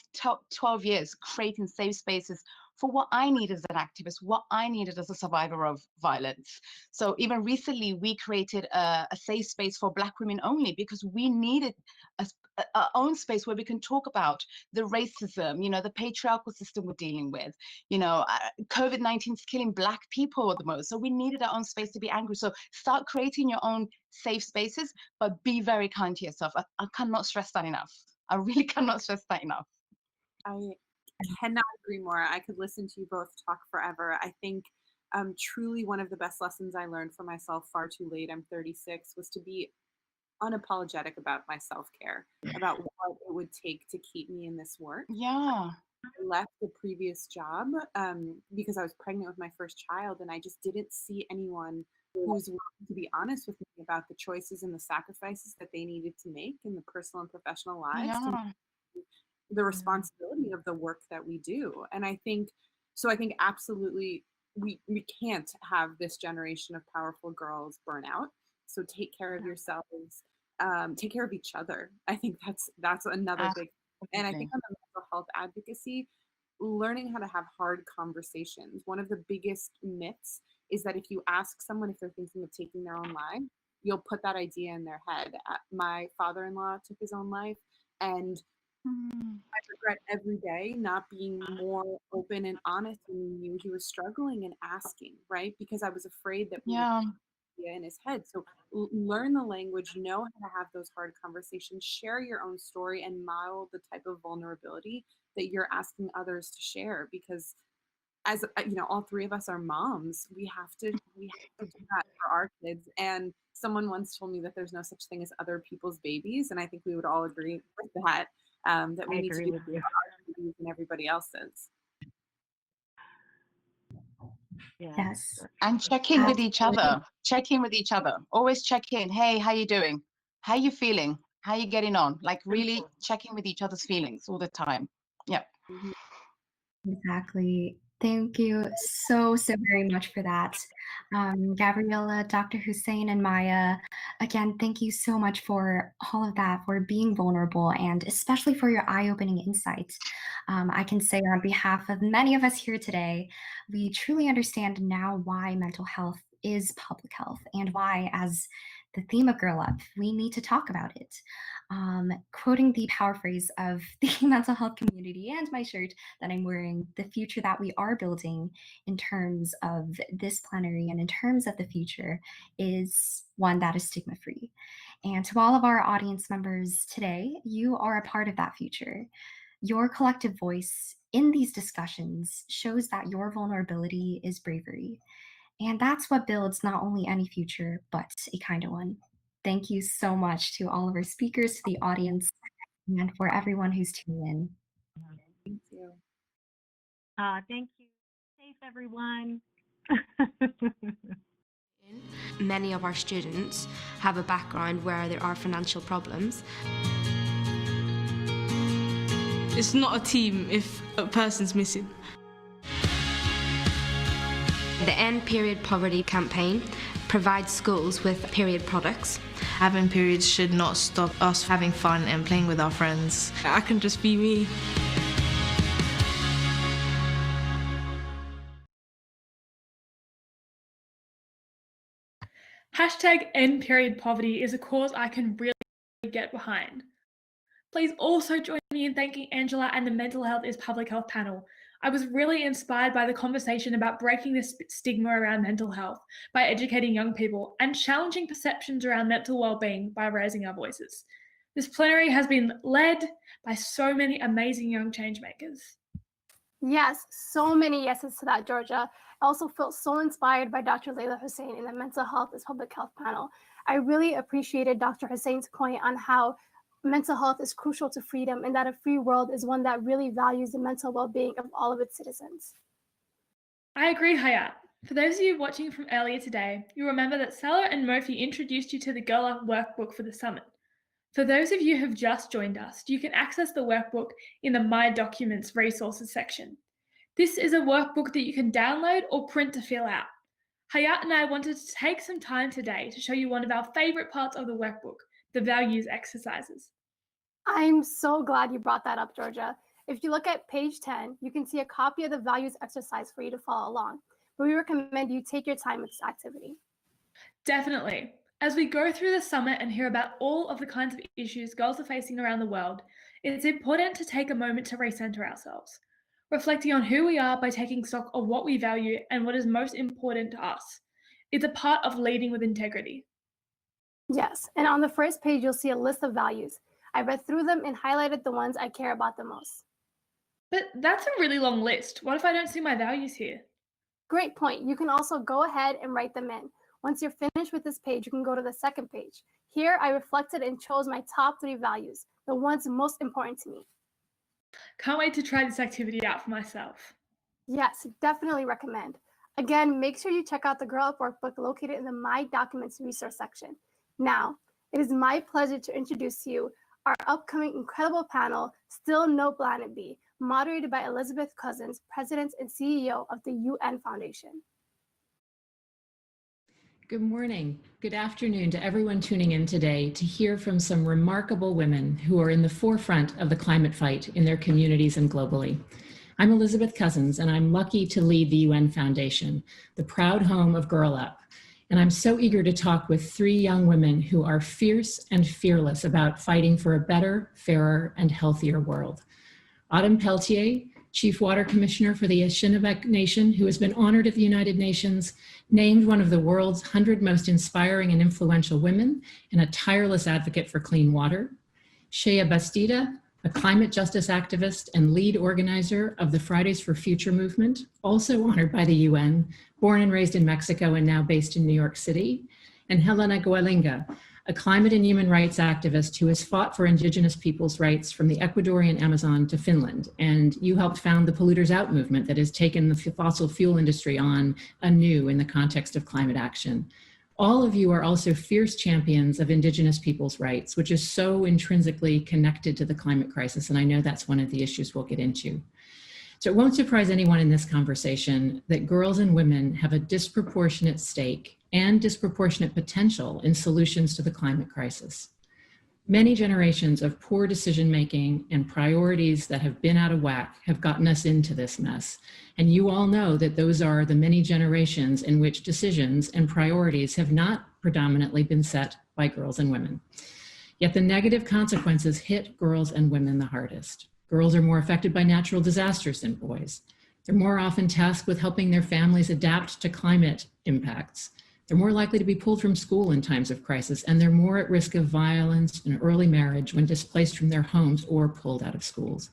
12 years creating safe spaces for what I needed as an activist, what I needed as a survivor of violence. So even recently, we created a safe space for Black women only, because we needed our own space where we can talk about the racism, the patriarchal system we're dealing with. COVID-19 is killing Black people the most. So we needed our own space to be angry. So start creating your own safe spaces, but be very kind to yourself. I cannot stress that enough. I really cannot stress that enough. I cannot agree more. I could listen to you both talk forever. I think truly one of the best lessons I learned for myself far too late, I'm 36, was to be unapologetic about my self-care, about what it would take to keep me in this work. Yeah. left the previous job because I was pregnant with my first child, and I just didn't see anyone who was willing to be honest with me about the choices and the sacrifices that they needed to make in the personal and professional lives to Yeah. the responsibility of the work that we do. And I think absolutely we can't have this generation of powerful girls burn out. So take care of yourselves, take care of each other. I think that's another big, and I think on the mental health advocacy, learning how to have hard conversations. One of the biggest myths is that if you ask someone if they're thinking of taking their own life, you'll put that idea in their head. My father-in-law took his own life, and I regret every day not being more open and honest when he knew he was struggling and asking, right? Because I was afraid that we would Yeah. idea in his head. So learn the language, know how to have those hard conversations, share your own story, and model the type of vulnerability that you're asking others to share. Because as you know, all three of us are moms. We have to do that for our kids. And someone once told me that there's no such thing as other people's babies, and I think we would all agree with that. That we I need to agree do with you. for our babies and everybody else's. Yeah. Yes. And check in with each other. Check in with each other. Always check in. Hey, how you doing? How you feeling? How you getting on? Like really check in with each other's feelings all the time. Yeah. Exactly. Thank you so very much for that. Gabriella, Dr. Hussein, and Maya, again, thank you so much for all of that, for being vulnerable, and especially for your eye-opening insights. I can say on behalf of many of us here today, we truly understand now why mental health is public health and why, as the theme of Girl Up, we need to talk about it. Quoting the power phrase of the mental health community and my shirt that I'm wearing, the future that we are building in terms of this plenary and in terms of the future is one that is stigma-free. And to all of our audience members today, you are a part of that future. Your collective voice in these discussions shows that your vulnerability is bravery. And that's what builds not only any future, but a kinder one. Thank you so much to all of our speakers, to the audience, and for everyone who's tuning in. Thank you. Thank you. Safe, everyone. Many of our students have a background where there are financial problems. It's not a team if a person's missing. The End Period Poverty campaign provides schools with period products. Having periods should not stop us having fun and playing with our friends. I can just be me. Hashtag End Period Poverty is a cause I can really get behind. Please also join me in thanking Angela and the Mental Health is Public Health panel. I was really inspired by the conversation about breaking the stigma around mental health by educating young people and challenging perceptions around mental well-being by raising our voices. This plenary has been led by so many amazing young changemakers. Yes, so many yeses to that, Georgia. I also felt so inspired by Dr. Layla Hussein in the Mental Health is Public Health panel. I really appreciated Dr. Hussein's point on how mental health is crucial to freedom and that a free world is one that really values the mental well-being of all of its citizens. I agree, Hayat. For those of you watching from earlier today, you'll remember that Salah and Murphy introduced you to the Girl Up workbook for the summit. For those of you who have just joined us, you can access the workbook in the My Documents resources section. This is a workbook that you can download or print to fill out. Hayat and I wanted to take some time today to show you one of our favourite parts of the workbook, the values exercises. I'm so glad you brought that up, Georgia. If you look at page 10, you can see a copy of the values exercise for you to follow along. But we recommend you take your time with this activity. Definitely. As we go through the summit and hear about all of the kinds of issues girls are facing around the world, it's important to take a moment to recenter ourselves, reflecting on who we are by taking stock of what we value and what is most important to us. It's a part of leading with integrity. Yes, and on the first page, you'll see a list of values. I read through them and highlighted the ones I care about the most. But that's a really long list. What if I don't see my values here? Great point. You can also go ahead and write them in. Once you're finished with this page, you can go to the second page. Here, I reflected and chose my top 3 values, the ones most important to me. Can't wait to try this activity out for myself. Yes, definitely recommend. Again, make sure you check out the Girl Up workbook located in the My Documents resource section. Now, it is my pleasure to introduce to you our upcoming incredible panel, Still No Planet B, moderated by Elizabeth Cousins, President and CEO of the UN Foundation. Good morning, good afternoon to everyone tuning in today to hear from some remarkable women who are in the forefront of the climate fight in their communities and globally. I'm Elizabeth Cousins, and I'm lucky to lead the UN Foundation, the proud home of Girl Up. And I'm so eager to talk with 3 young women who are fierce and fearless about fighting for a better, fairer, and healthier world. Autumn Pelletier, Chief Water Commissioner for the Anishinaabe Nation, who has been honored at the United Nations, named one of the world's 100 most inspiring and influential women, and a tireless advocate for clean water. Shea Bastida, a climate justice activist and lead organizer of the Fridays for Future movement, also honored by the UN, born and raised in Mexico and now based in New York City. And Helena Gualinga, a climate and human rights activist who has fought for indigenous peoples' rights from the Ecuadorian Amazon to Finland. And you helped found the Polluters Out movement that has taken the fossil fuel industry on anew in the context of climate action. All of you are also fierce champions of indigenous peoples' rights, which is so intrinsically connected to the climate crisis. And I know that's one of the issues we'll get into. So it won't surprise anyone in this conversation that girls and women have a disproportionate stake and disproportionate potential in solutions to the climate crisis. Many generations of poor decision-making and priorities that have been out of whack have gotten us into this mess. And you all know that those are the many generations in which decisions and priorities have not predominantly been set by girls and women. Yet the negative consequences hit girls and women the hardest. Girls are more affected by natural disasters than boys. They're more often tasked with helping their families adapt to climate impacts. They're more likely to be pulled from school in times of crisis, and they're more at risk of violence and early marriage when displaced from their homes or pulled out of schools.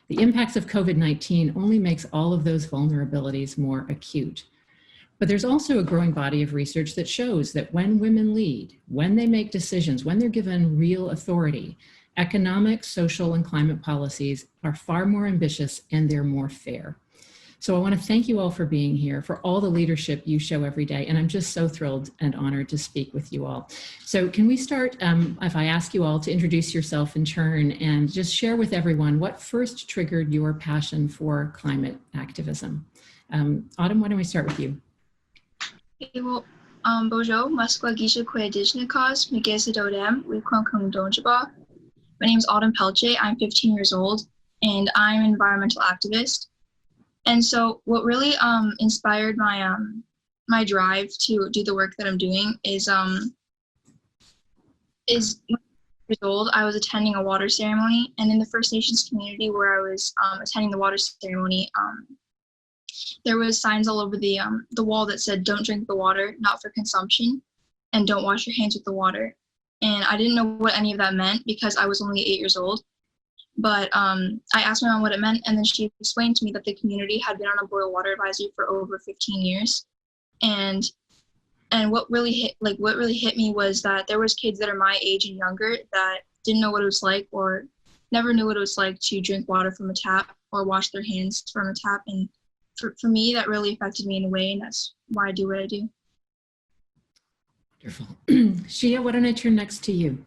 The impacts of COVID-19 only makes all of those vulnerabilities more acute. But there's also a growing body of research that shows that when women lead, when they make decisions, when they're given real authority, economic, social, and climate policies are far more ambitious and they're more fair. So I want to thank you all for being here, for all the leadership you show every day. And I'm just so thrilled and honored to speak with you all. So can we start, if I ask you all to introduce yourself in turn and just share with everyone what first triggered your passion for climate activism? Autumn, why don't we start with you? Bonjour, Moskwa Gisha Kwe-Dijnikos, Megesi-Dodem, Wikon-Kung-Donjiba. My name is Autumn Pelche. I'm 15 years old, and I'm an environmental activist. And so what really inspired my my drive to do the work that I'm doing is when I was years old, I was attending a water ceremony, and in the First Nations community where I was attending the water ceremony, there was signs all over the wall that said, "Don't drink the water, not for consumption," and "Don't wash your hands with the water." And I didn't know what any of that meant because I was only 8 years old. But I asked my mom what it meant, and then she explained to me that the community had been on a boil water advisory for over 15 years. And what really hit me was that there was kids that are my age and younger that didn't know what it was like or never knew what it was like to drink water from a tap or wash their hands from a tap. And for me, that really affected me in a way, and that's why I do what I do. Wonderful. Shea, why don't I turn next to you?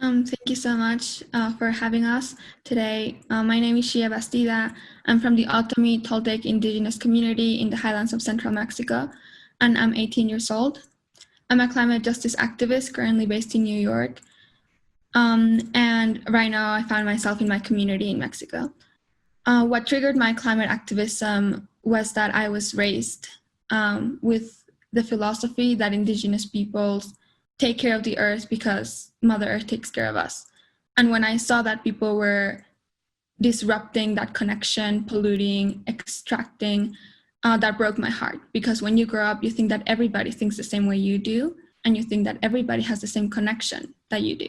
Thank you so much for having us today. My name is Shea Bastida. I'm from the Otomi Toltec indigenous community in the highlands of central Mexico, and I'm 18 years old. I'm a climate justice activist currently based in New York. And right now I found myself in my community in Mexico. What triggered my climate activism was that I was raised with the philosophy that indigenous peoples take care of the earth because Mother Earth takes care of us. And when I saw that people were disrupting that connection, polluting, extracting, that broke my heart. Because when you grow up, you think that everybody thinks the same way you do, and you think that everybody has the same connection that you do.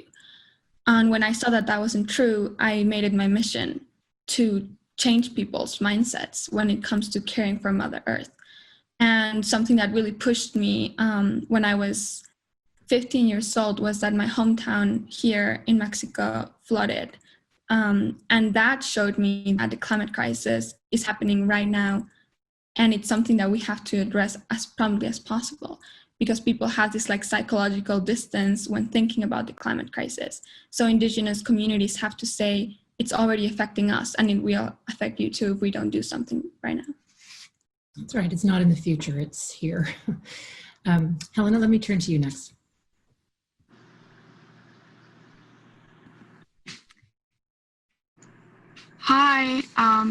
And when I saw that that wasn't true, I made it my mission to change people's mindsets when it comes to caring for Mother Earth. And something that really pushed me when I was 15 years old was that my hometown here in Mexico flooded And that showed me that the climate crisis is happening right now. And it's something that we have to address as promptly as possible, because people have this like psychological distance when thinking about the climate crisis. So Indigenous communities have to say, it's already affecting us and it will affect you too if we don't do something right now. That's right, it's not in the future, it's here. Helena, let me turn to you next. Hi,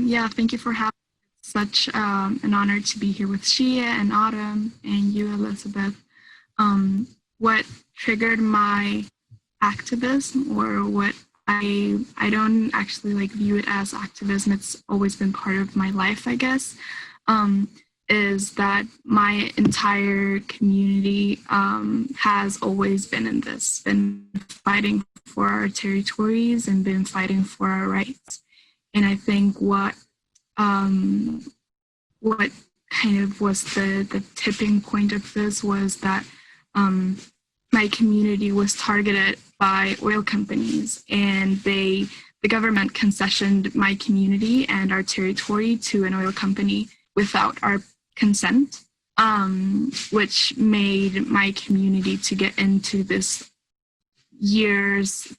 yeah, thank you for having me. It's such an honor to be here with Shia and Autumn and you, Elizabeth. What triggered my activism, or what I don't actually like view it as activism, it's always been part of my life, I guess, is that my entire community has always been in this, been fighting for our territories and been fighting for our rights. And I think what kind of was the tipping point of this was that my community was targeted by oil companies, and the government concessioned my community and our territory to an oil company without our consent, which made my community to get into this years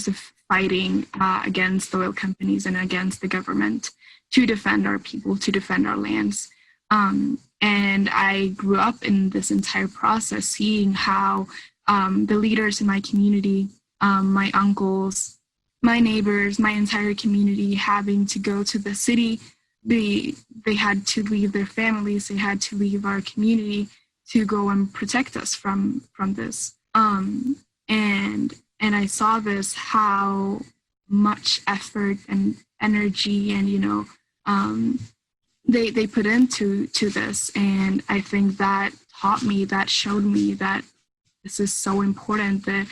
of fighting against the oil companies and against the government to defend our people, to defend our lands. And I grew up in this entire process, seeing how the leaders in my community, my uncles, my neighbors, my entire community having to go to the city, they had to leave their families, they had to leave our community to go and protect us from this. And I saw this, how much effort and energy and, they put into this. And I think that taught me, that showed me that this is so important, that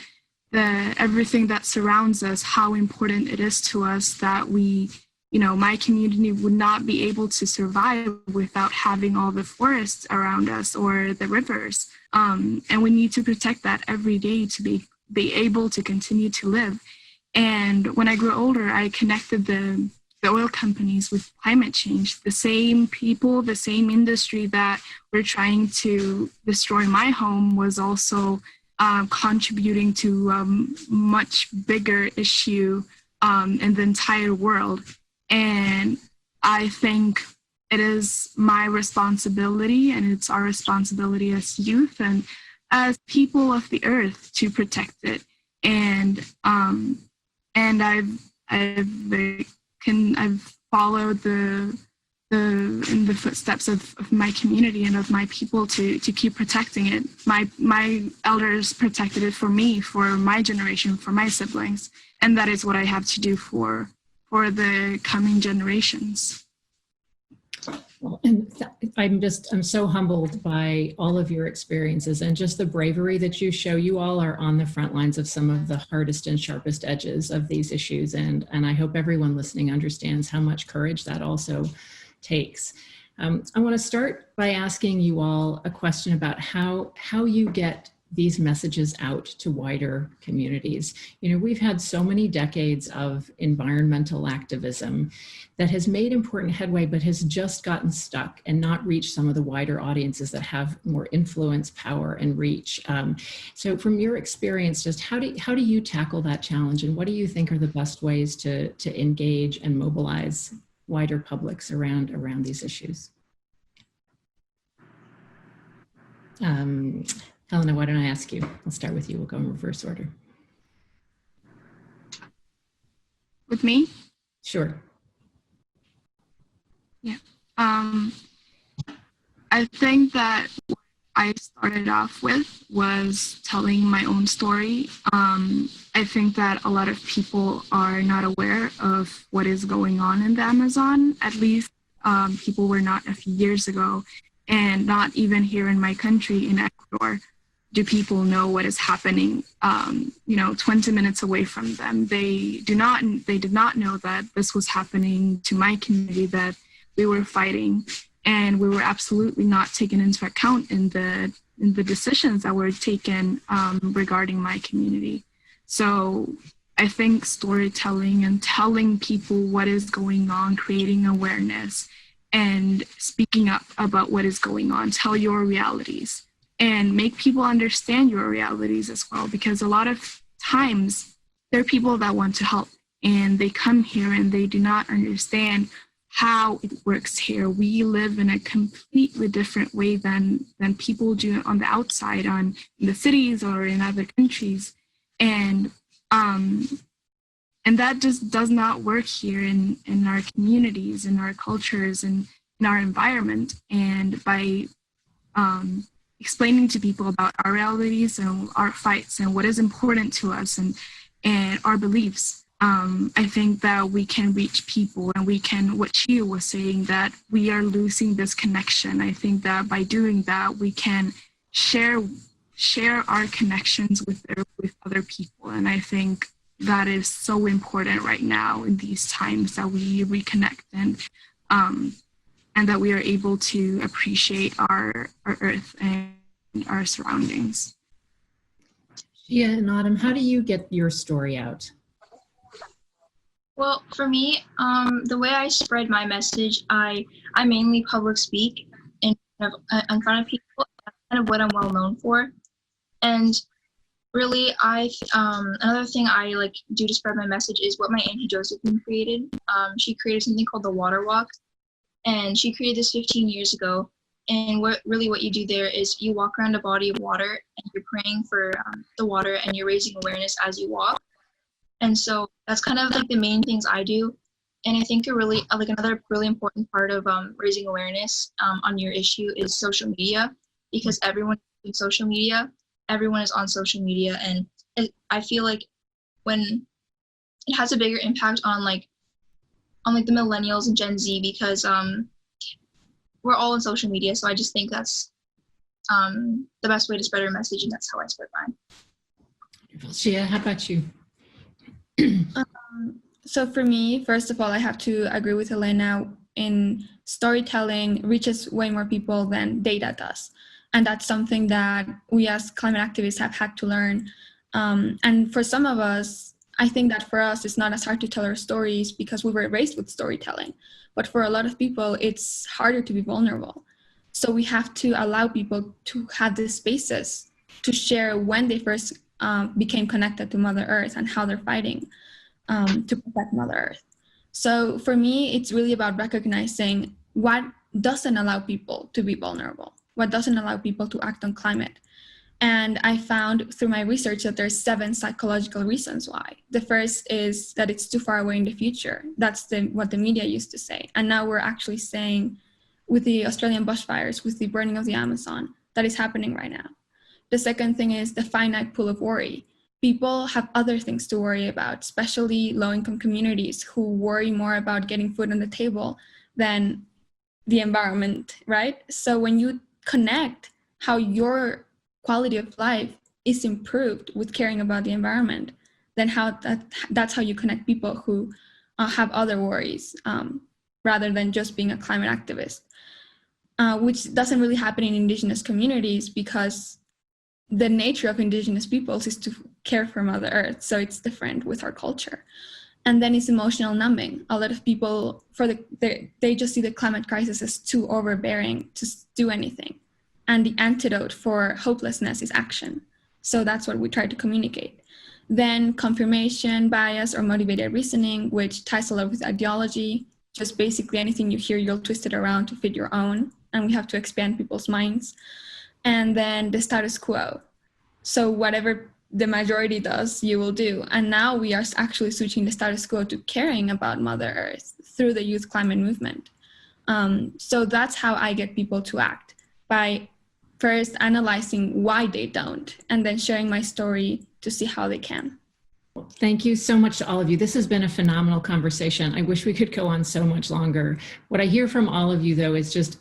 everything that surrounds us, how important it is to us, that we, my community would not be able to survive without having all the forests around us or the rivers. And we need to protect that every day to be able to continue to live. And when I grew older, I connected the oil companies with climate change. The same people, the same industry that were trying to destroy my home was also contributing to a much bigger issue in the entire world. And I think it is my responsibility, and it's our responsibility as youth and as people of the earth to protect it. And I've followed in the footsteps of my community and of my people to keep protecting it. My elders protected it for me, for my generation, for my siblings, and that is what I have to do for the coming generations. Well, and I'm so humbled by all of your experiences and just the bravery that you show. You all are on the front lines of some of the hardest and sharpest edges of these issues. And I hope everyone listening understands how much courage that also takes. I want to start by asking you all a question about how you get these messages out to wider communities. We've had so many decades of environmental activism that has made important headway, but has just gotten stuck and not reached some of the wider audiences that have more influence, power, and reach. So from your experience, just how do you tackle that challenge, and what do you think are the best ways to engage and mobilize wider publics around these issues? Helena, why don't I ask you? I'll start with you. We'll go in reverse order. With me? Sure. Yeah. I think that what I started off with was telling my own story. I think that a lot of people are not aware of what is going on in the Amazon. At least people were not a few years ago, and not even here in my country, in Ecuador, do people know what is happening 20 minutes away from them. They did not know that this was happening to my community, that we were fighting, and we were absolutely not taken into account in the decisions that were taken regarding my community. So I think storytelling and telling people what is going on, creating awareness, and speaking up about what is going on, tell your realities, and make people understand your realities as well. Because a lot of times there are people that want to help, and they come here and they do not understand how it works here. We live in a completely different way than people do on the outside, in the cities or in other countries, and that just does not work here in our communities, in our cultures, and in our environment. And by explaining to people about our realities and our fights and what is important to us and our beliefs, I think that we can reach people, and we can, what she was saying, that we are losing this connection. I think that by doing that, we can share our connections with other people. And I think that is so important right now in these times, that we reconnect and that we are able to appreciate our earth and our surroundings. Shia and Autumn, how do you get your story out? Well, for me, the way I spread my message, I mainly public speak in front of people. That's kind of what I'm well known for. And really, another thing I like do to spread my message is what my Auntie Josephine created. She created something called the Water Walk, and she created this 15 years ago. And what you do there is you walk around a body of water, and you're praying for the water, and you're raising awareness as you walk. And so that's kind of like the main things I do. And I think another really important part of raising awareness on your issue is social media, because everyone is social media. Everyone is on social media, and I feel like when it has a bigger impact on the millennials and Gen Z, because we're all on social media. So I just think that's the best way to spread our message, and that's how I spread mine. Shia, how about you? So for me, first of all, I have to agree with Elena in storytelling reaches way more people than data does. And that's something that we as climate activists have had to learn. And for some of us, I think that for us, it's not as hard to tell our stories because we were raised with storytelling. But for a lot of people, it's harder to be vulnerable. So we have to allow people to have these spaces to share when they first became connected to Mother Earth and how they're fighting to protect Mother Earth. So for me, it's really about recognizing what doesn't allow people to be vulnerable, what doesn't allow people to act on climate. And I found through my research that there's 7 psychological reasons why. The first is that it's too far away in the future. That's what the media used to say. And now we're actually saying with the Australian bushfires, with the burning of the Amazon, that is happening right now. The second thing is the finite pool of worry. People have other things to worry about, especially low-income communities who worry more about getting food on the table than the environment, right? So when you connect how your quality of life is improved with caring about the environment, then that's how you connect people who have other worries rather than just being a climate activist, which doesn't really happen in Indigenous communities because the nature of Indigenous peoples is to care for Mother Earth. So it's different with our culture. And then it's emotional numbing. A lot of people, they just see the climate crisis as too overbearing to do anything. And the antidote for hopelessness is action. So that's what we try to communicate. Then confirmation bias or motivated reasoning, which ties a lot with ideology. Just basically anything you hear, you'll twist it around to fit your own. And we have to expand people's minds. And then the status quo. So whatever the majority does, you will do. And now we are actually switching the status quo to caring about Mother Earth through the youth climate movement. So that's how I get people to act, by first analyzing why they don't, and then sharing my story to see how they can. Thank you so much to all of you. This has been a phenomenal conversation. I wish we could go on so much longer. What I hear from all of you, though, is just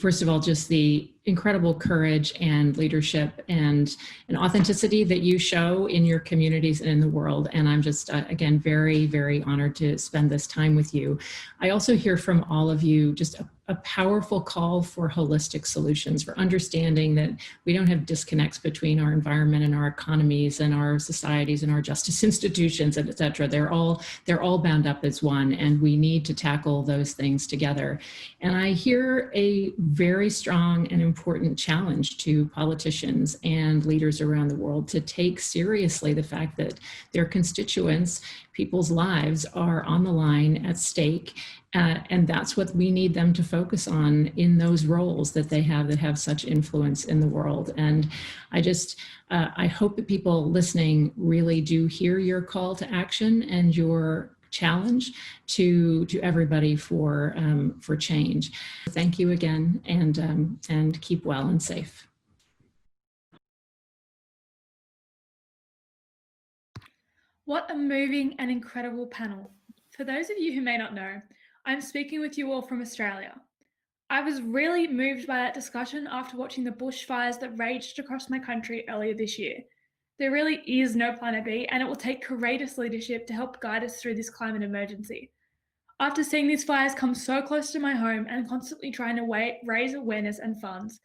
first of all, just the incredible courage and leadership and authenticity that you show in your communities and in the world. And I'm just, again, very, very honored to spend this time with you. I also hear from all of you just a powerful call for holistic solutions, for understanding that we don't have disconnects between our environment and our economies and our societies and our justice institutions, and et cetera. They're all bound up as one, and we need to tackle those things together. And I hear a very strong and important challenge to politicians and leaders around the world to take seriously the fact that their constituents, people's lives are on the line, at stake, and that's what we need them to focus on in those roles that they have such influence in the world. And I hope that people listening really do hear your call to action and your challenge to everybody for change. Thank you again, and keep well and safe. What a moving and incredible panel. For those of you who may not know, I'm speaking with you all from Australia. I was really moved by that discussion after watching the bushfires that raged across my country earlier this year. There really is no planet B, and it will take courageous leadership to help guide us through this climate emergency. After seeing these fires come so close to my home and constantly trying to raise awareness and funds,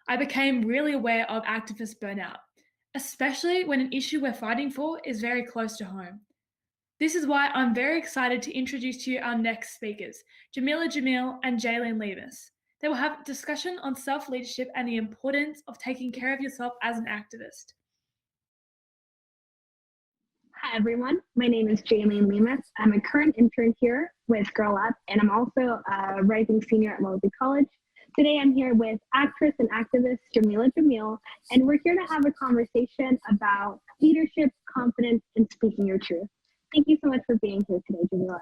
I became really aware of activist burnout, especially when an issue we're fighting for is very close to home. This is why I'm very excited to introduce to you our next speakers, Jamila Jamil and Jaylene Lemus. They will have a discussion on self-leadership and the importance of taking care of yourself as an activist. Hi everyone, my name is Jaylene Lemus. I'm a current intern here with Girl Up, and I'm also a rising senior at Wellesley College. Today I'm here with actress and activist Jamila Jamil, and we're here to have a conversation about leadership, confidence, and speaking your truth. Thank you so much for being here today, Jamila.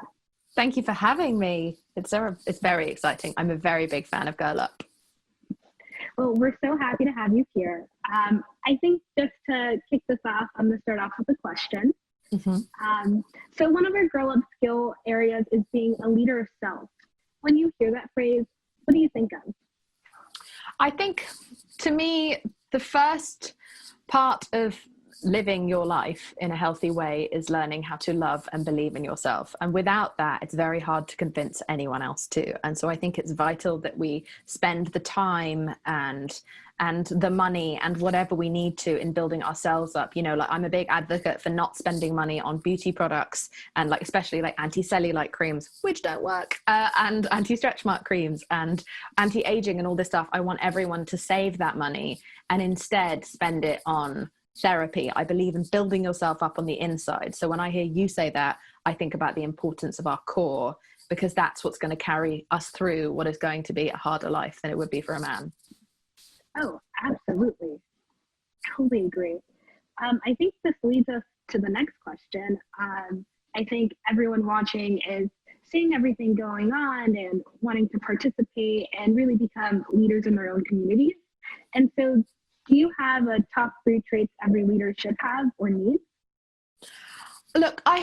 Thank you for having me. It's very exciting. I'm a very big fan of Girl Up. Well, we're so happy to have you here. I think just to kick this off, I'm going to start off with a question. So one of our Girl Up skill areas is being a leader of self. When you hear that phrase, what do you think of? I think, to me, the first part of living your life in a healthy way is learning how to love and believe in yourself. And without that, it's very hard to convince anyone else to. And so I think it's vital that we spend the time and the money and whatever we need to in building ourselves up. You know, like, I'm a big advocate for not spending money on beauty products, and like especially like anti-cellulite creams, which don't work, and anti-stretch mark creams and anti-aging and all this stuff. I want everyone to save that money and instead spend it on therapy. I believe in building yourself up on the inside. So when I hear you say that, I think about the importance of our core, because that's what's going to carry us through what is going to be a harder life than it would be for a man. Oh, absolutely. Totally agree. I think this leads us to the next question. I think everyone watching is seeing everything going on and wanting to participate and really become leaders in their own communities. And so, do you have a top 3 traits every leader should have or needs? Look, I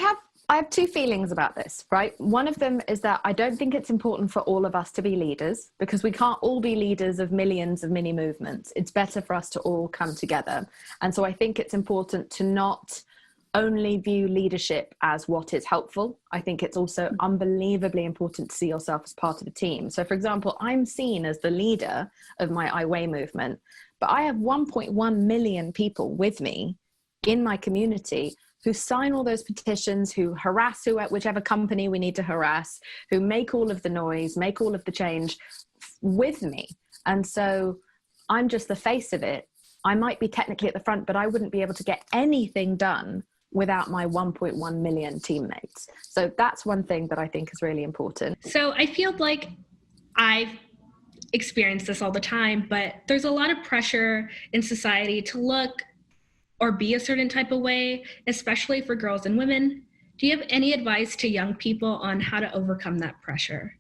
have 2 feelings about this, right? One of them is that I don't think it's important for all of us to be leaders, because we can't all be leaders of millions of mini movements. It's better for us to all come together. And so I think it's important to not only view leadership as what is helpful. I think it's also unbelievably important to see yourself as part of a team. So for example, I'm seen as the leader of my I Weigh movement, but I have 1.1 million people with me in my community who sign all those petitions, who harass whichever company we need to harass, who make all of the noise, make all of the change with me. And so I'm just the face of it. I might be technically at the front, but I wouldn't be able to get anything done without my 1.1 million teammates. So that's one thing that I think is really important. So I feel like I've experienced this all the time, but there's a lot of pressure in society to look or be a certain type of way, especially for girls and women. Do you have any advice to young people on how to overcome that pressure?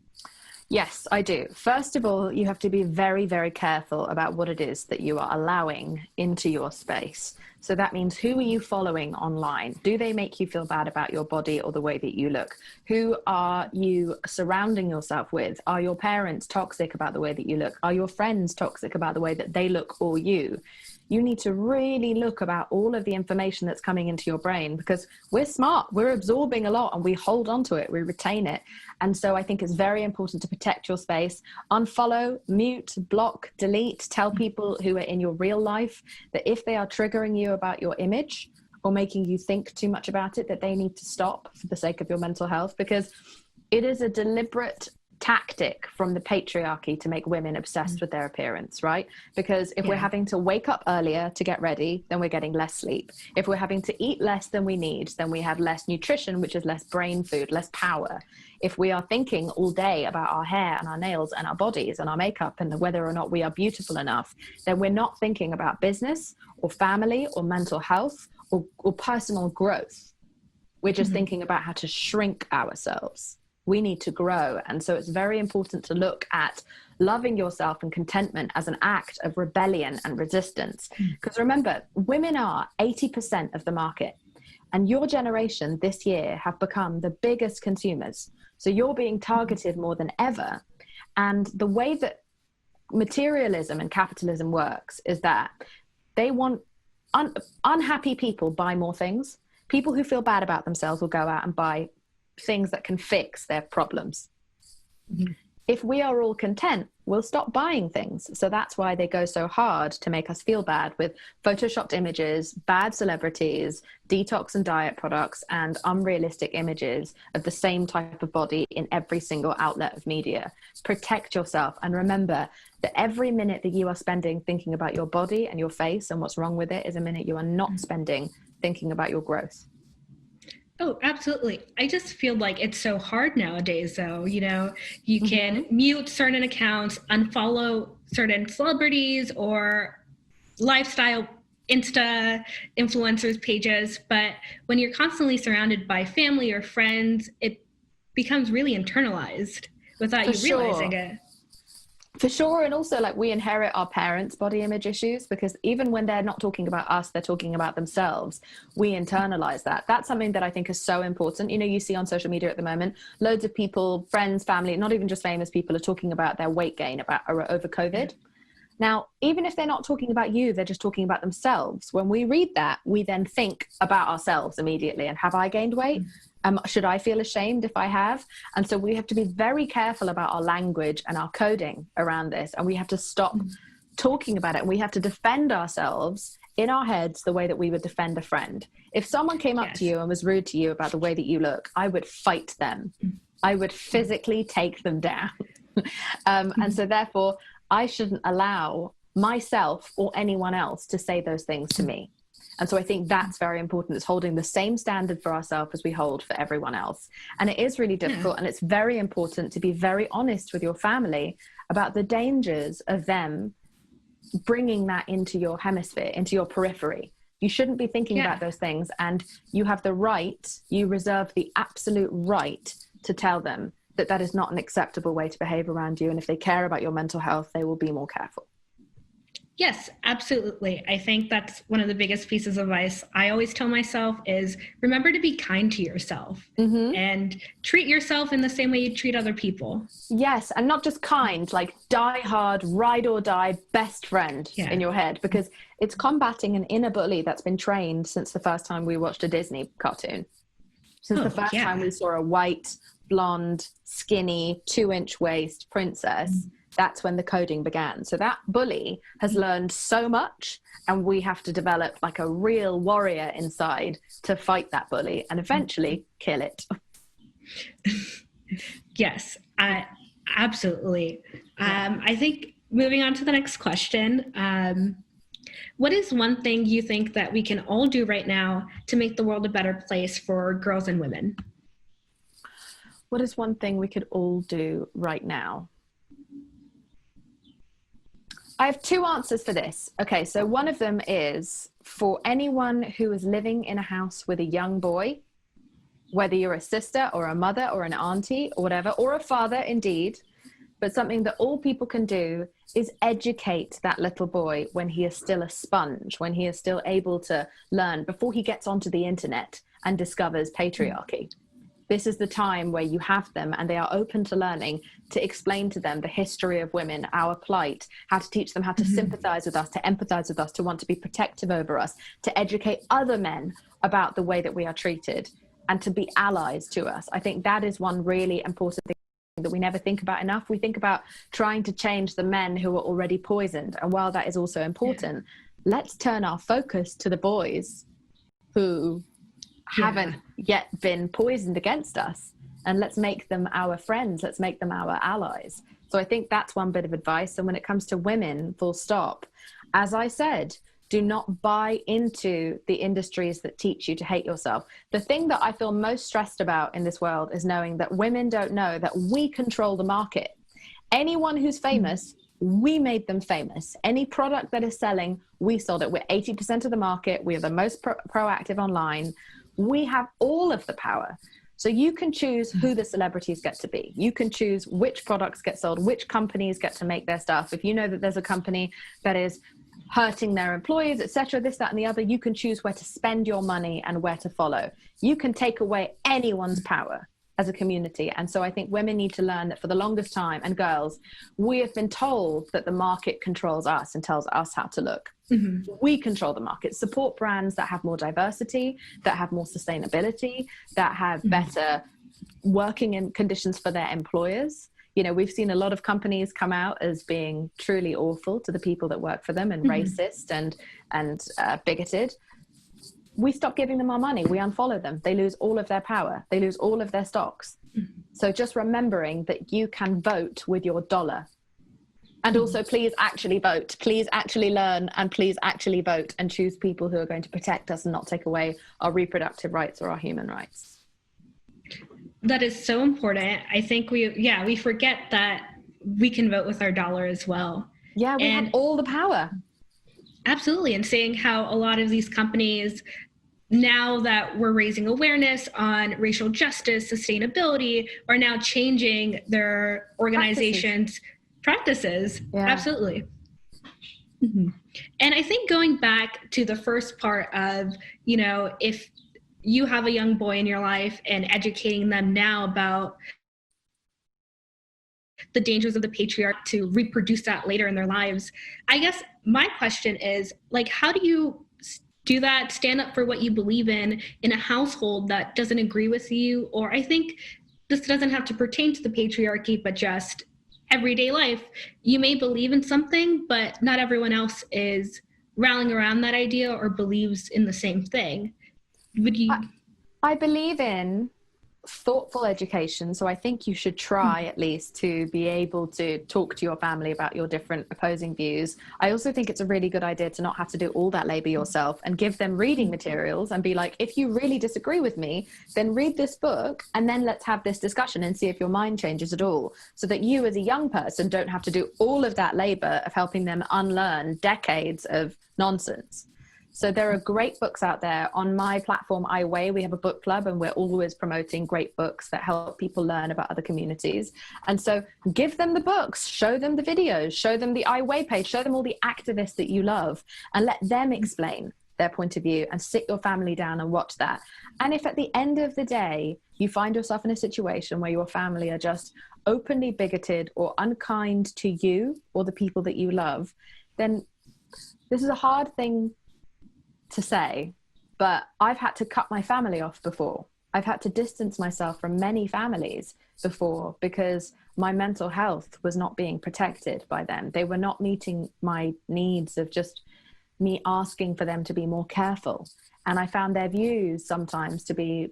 Yes, I do. First of all, you have to be very, very careful about what it is that you are allowing into your space. So that means, who are you following online? Do they make you feel bad about your body or the way that you look? Who are you surrounding yourself with? Are your parents toxic about the way that you look? Are your friends toxic about the way that they look or you? you need to really look about all of the information that's coming into your brain, because we're smart, we're absorbing a lot and we hold on to it, we retain it. And so I think it's very important to protect your space. Unfollow, mute, block, delete, tell people who are in your real life that if they are triggering you about your image or making you think too much about it, that they need to stop for the sake of your mental health, because it is a deliberate tactic from the patriarchy to make women obsessed with their appearance, right? Because if we're having to wake up earlier to get ready, then we're getting less sleep. If we're having to eat less than we need, then we have less nutrition, which is less brain food, less power. If we are thinking all day about our hair and our nails and our bodies and our makeup and whether or not we are beautiful enough, then we're not thinking about business or family or mental health or personal growth. We're just thinking about how to shrink ourselves. We need to grow. And so it's very important to look at loving yourself and contentment as an act of rebellion and resistance. Because remember, women are 80% of the market. And your generation this year have become the biggest consumers. So you're being targeted more than ever. And the way that materialism and capitalism works is that they want unhappy people buy more things. People who feel bad about themselves will go out and buy things that can fix their problems. If we are all content, we'll stop buying things. So that's why they go so hard to make us feel bad with photoshopped images, bad celebrities, detox and diet products, and unrealistic images of the same type of body in every single outlet of media. Protect yourself, and remember that every minute that you are spending thinking about your body and your face and what's wrong with it is a minute you are not spending thinking about your growth. Oh, absolutely. I just feel like it's so hard nowadays, though. You know, you can mute certain accounts, unfollow certain celebrities or lifestyle Insta influencers pages. But when you're constantly surrounded by family or friends, it becomes really internalized without you realizing it. For sure. And also, like, we inherit our parents' body image issues, because even when they're not talking about us, they're talking about themselves. We internalize that. That's something that I think is so important. You know, you see on social media at the moment, loads of people, friends, family, not even just famous people, are talking about their weight gain over COVID. Now, even if they're not talking about you, they're just talking about themselves. When we read that, we then think about ourselves immediately. And have I gained weight? Should I feel ashamed if I have? And so we have to be very careful about our language and our coding around this. And we have to stop talking about it. And we have to defend ourselves in our heads the way that we would defend a friend. If someone came up to you and was rude to you about the way that you look, I would fight them. I would physically take them down. And so therefore, I shouldn't allow myself or anyone else to say those things to me. And so I think that's very important. It's holding the same standard for ourselves as we hold for everyone else. And it is really difficult. And it's very important to be very honest with your family about the dangers of them bringing that into your hemisphere, into your periphery. You shouldn't be thinking about those things. And you have the right, you reserve the absolute right to tell them that that is not an acceptable way to behave around you. And if they care about your mental health, they will be more careful. Yes, absolutely. I think that's one of the biggest pieces of advice I always tell myself is remember to be kind to yourself and treat yourself in the same way you treat other people. Yes, and not just kind, like die hard, ride or die, best friend in your head, because it's combating an inner bully that's been trained since the first time we watched a Disney cartoon. Since the first time we saw a white, blonde, skinny, 2-inch waist princess. That's when the coding began. So that bully has learned so much, and we have to develop like a real warrior inside to fight that bully and eventually kill it. Yes, absolutely. I think moving on to the next question, what is one thing you think that we can all do right now to make the world a better place for girls and women? What is one thing we could all do right now? I have two answers for this. Okay, so one of them is for anyone who is living in a house with a young boy, whether you're a sister or a mother or an auntie or whatever, or a father indeed, but something that all people can do is educate that little boy when he is still a sponge, when he is still able to learn before he gets onto the internet and discovers patriarchy. this is the time where you have them and they are open to learning, to explain to them the history of women, our plight, how to teach them how to sympathize with us, to empathize with us, to want to be protective over us, to educate other men about the way that we are treated, and to be allies to us. I think that is one really important thing that we never think about enough. We think about trying to change the men who are already poisoned. And while that is also important, let's turn our focus to the boys who haven't yet been poisoned against us, and let's make them our friends, let's make them our allies. So I think that's one bit of advice. And when it comes to women, full stop, as I said, do not buy into the industries that teach you to hate yourself. The thing that I feel most stressed about in this world is knowing that women don't know that we control the market. Anyone who's famous, we made them famous. Any product that is selling, we sold it. We're 80% of the market. We are the most proactive online. We have all of the power. So you can choose who the celebrities get to be. You can choose which products get sold, which companies get to make their stuff. If you know that there's a company that is hurting their employees, etc., this, that, and the other, you can choose where to spend your money and where to follow. You can take away anyone's power as a community. And so I think women need to learn that for the longest time, and girls, we have been told that the market controls us and tells us how to look. We control the market. Support brands that have more diversity, that have more sustainability, that have better working in conditions for their employers. You know, we've seen a lot of companies come out as being truly awful to the people that work for them, and racist and bigoted. We stop giving them our money. We unfollow them. They lose all of their power. They lose all of their stocks. So just remembering that you can vote with your dollar. And also, please actually vote. Please actually learn, and please actually vote and choose people who are going to protect us and not take away our reproductive rights or our human rights. That is so important. I think we forget that we can vote with our dollar as well. Yeah, we have all the power. Absolutely. And seeing how a lot of these companies, now that we're raising awareness on racial justice, sustainability, are now changing their organizations' practices. Absolutely. And I think going back to the first part of, you know, if you have a young boy in your life and educating them now about the dangers of the patriarchy to reproduce that later in their lives, I guess my question is, like, how do you do that, stand up for what you believe in a household that doesn't agree with you? Or I think this doesn't have to pertain to the patriarchy, but just everyday life. You may believe in something, but not everyone else is rallying around that idea or believes in the same thing. Would you? I believe in thoughtful education, so I think you should try at least to be able to talk to your family about your different opposing views. I also think it's a really good idea to not have to do all that labor yourself, and give them reading materials and be like, if you really disagree with me, then read this book and then let's have this discussion and see if your mind changes at all, so that you as a young person don't have to do all of that labor of helping them unlearn decades of nonsense. So there are great books out there. On my platform, iWay, we have a book club, and we're always promoting great books that help people learn about other communities. And so give them the books, show them the videos, show them the iWay page, show them all the activists that you love, and let them explain their point of view, and sit your family down and watch that. And if at the end of the day, you find yourself in a situation where your family are just openly bigoted or unkind to you or the people that you love, then this is a hard thing to say, but I've had to cut my family off before. I've had to distance myself from many families before because my mental health was not being protected by them. They were not meeting my needs of just me asking for them to be more careful. And I found their views sometimes to be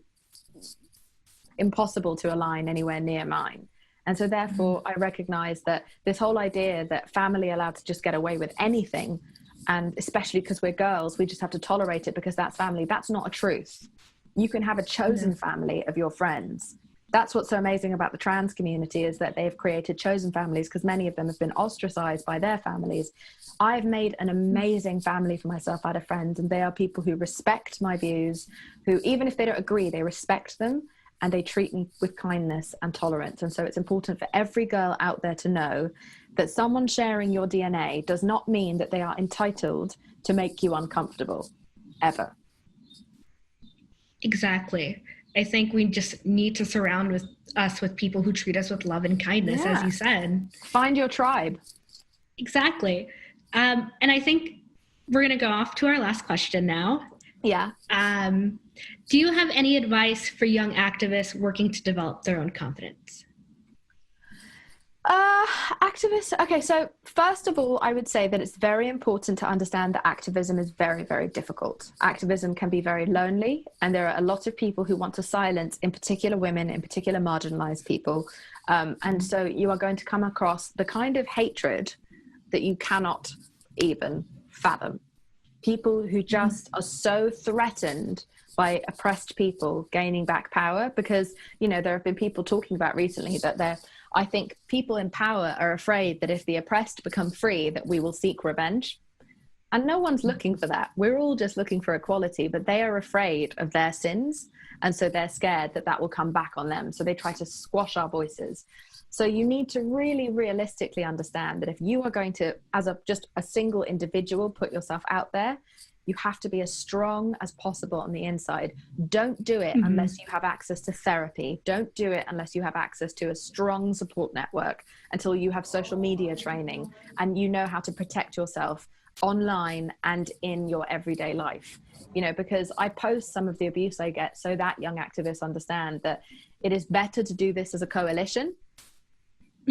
impossible to align anywhere near mine. And so therefore I recognized that this whole idea that family are allowed to just get away with anything, and especially because we're girls, we just have to tolerate it because that's family. That's not a truth. You can have a chosen family of your friends. That's what's so amazing about the trans community, is that they've created chosen families, because many of them have been ostracized by their families. I've made an amazing family for myself out of friends, and they are people who respect my views, who, even if they don't agree, they respect them, and they treat me with kindness and tolerance. And so it's important for every girl out there to know that someone sharing your DNA does not mean that they are entitled to make you uncomfortable, ever. Exactly. I think we just need to surround us with people who treat us with love and kindness, as you said. Find your tribe. Exactly. And I think we're going to go off to our last question now. Yeah. Do you have any advice for young activists working to develop their own confidence? Activists. Okay, so first of all, I would say that it's very important to understand that activism is very, very difficult. Activism can be very lonely, and there are a lot of people who want to silence, in particular women, in particular marginalized people. And so you are going to come across the kind of hatred that you cannot even fathom. People who just are so threatened by oppressed people gaining back power, because, you know, there have been people talking about recently that I think people in power are afraid that if the oppressed become free, that we will seek revenge. And no one's looking for that. We're all just looking for equality, but they are afraid of their sins. And so they're scared that that will come back on them. So they try to squash our voices. So you need to really realistically understand that if you are going to, as just a single individual, put yourself out there, you have to be as strong as possible on the inside. Don't do it unless you have access to therapy. Don't do it unless you have access to a strong support network, until you have social media training and you know how to protect yourself online and in your everyday life. You know, because I post some of the abuse I get so that young activists understand that it is better to do this as a coalition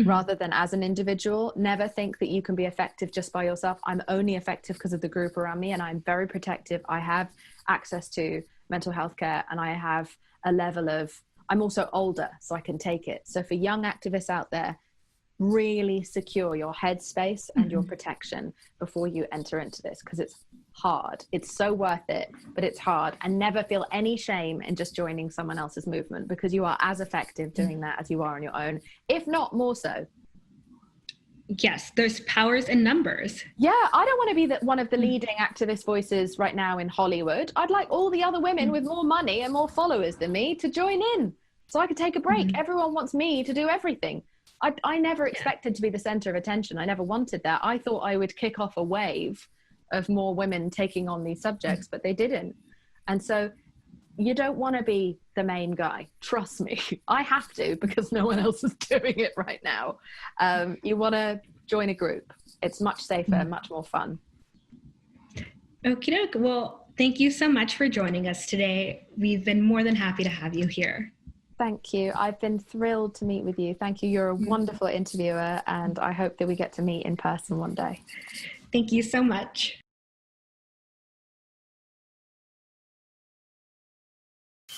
rather than as an individual. Never think that you can be effective just by yourself. I'm only effective because of the group around me, and I'm very protective. I have access to mental health care, and I have a level of, I'm also older, so I can take it. So for young activists out there, really secure your headspace and your protection before you enter into this, because it's hard. It's so worth it, but it's hard. And never feel any shame in just joining someone else's movement, because you are as effective doing that as you are on your own, if not more so. Yes, there's powers in numbers. Yeah, I don't want to be one of the leading activist voices right now in Hollywood. I'd like all the other women with more money and more followers than me to join in, so I could take a break. Everyone wants me to do everything. I never expected to be the center of attention. I never wanted that. I thought I would kick off a wave of more women taking on these subjects, but they didn't. And so you don't want to be the main guy. Trust me, I have to, because no one else is doing it right now. You want to join a group. It's much safer and much more fun. Okie doke. Well, thank you so much for joining us today. We've been more than happy to have you here. Thank you. I've been thrilled to meet with you. Thank you. You're a wonderful interviewer, and I hope that we get to meet in person one day. Thank you so much.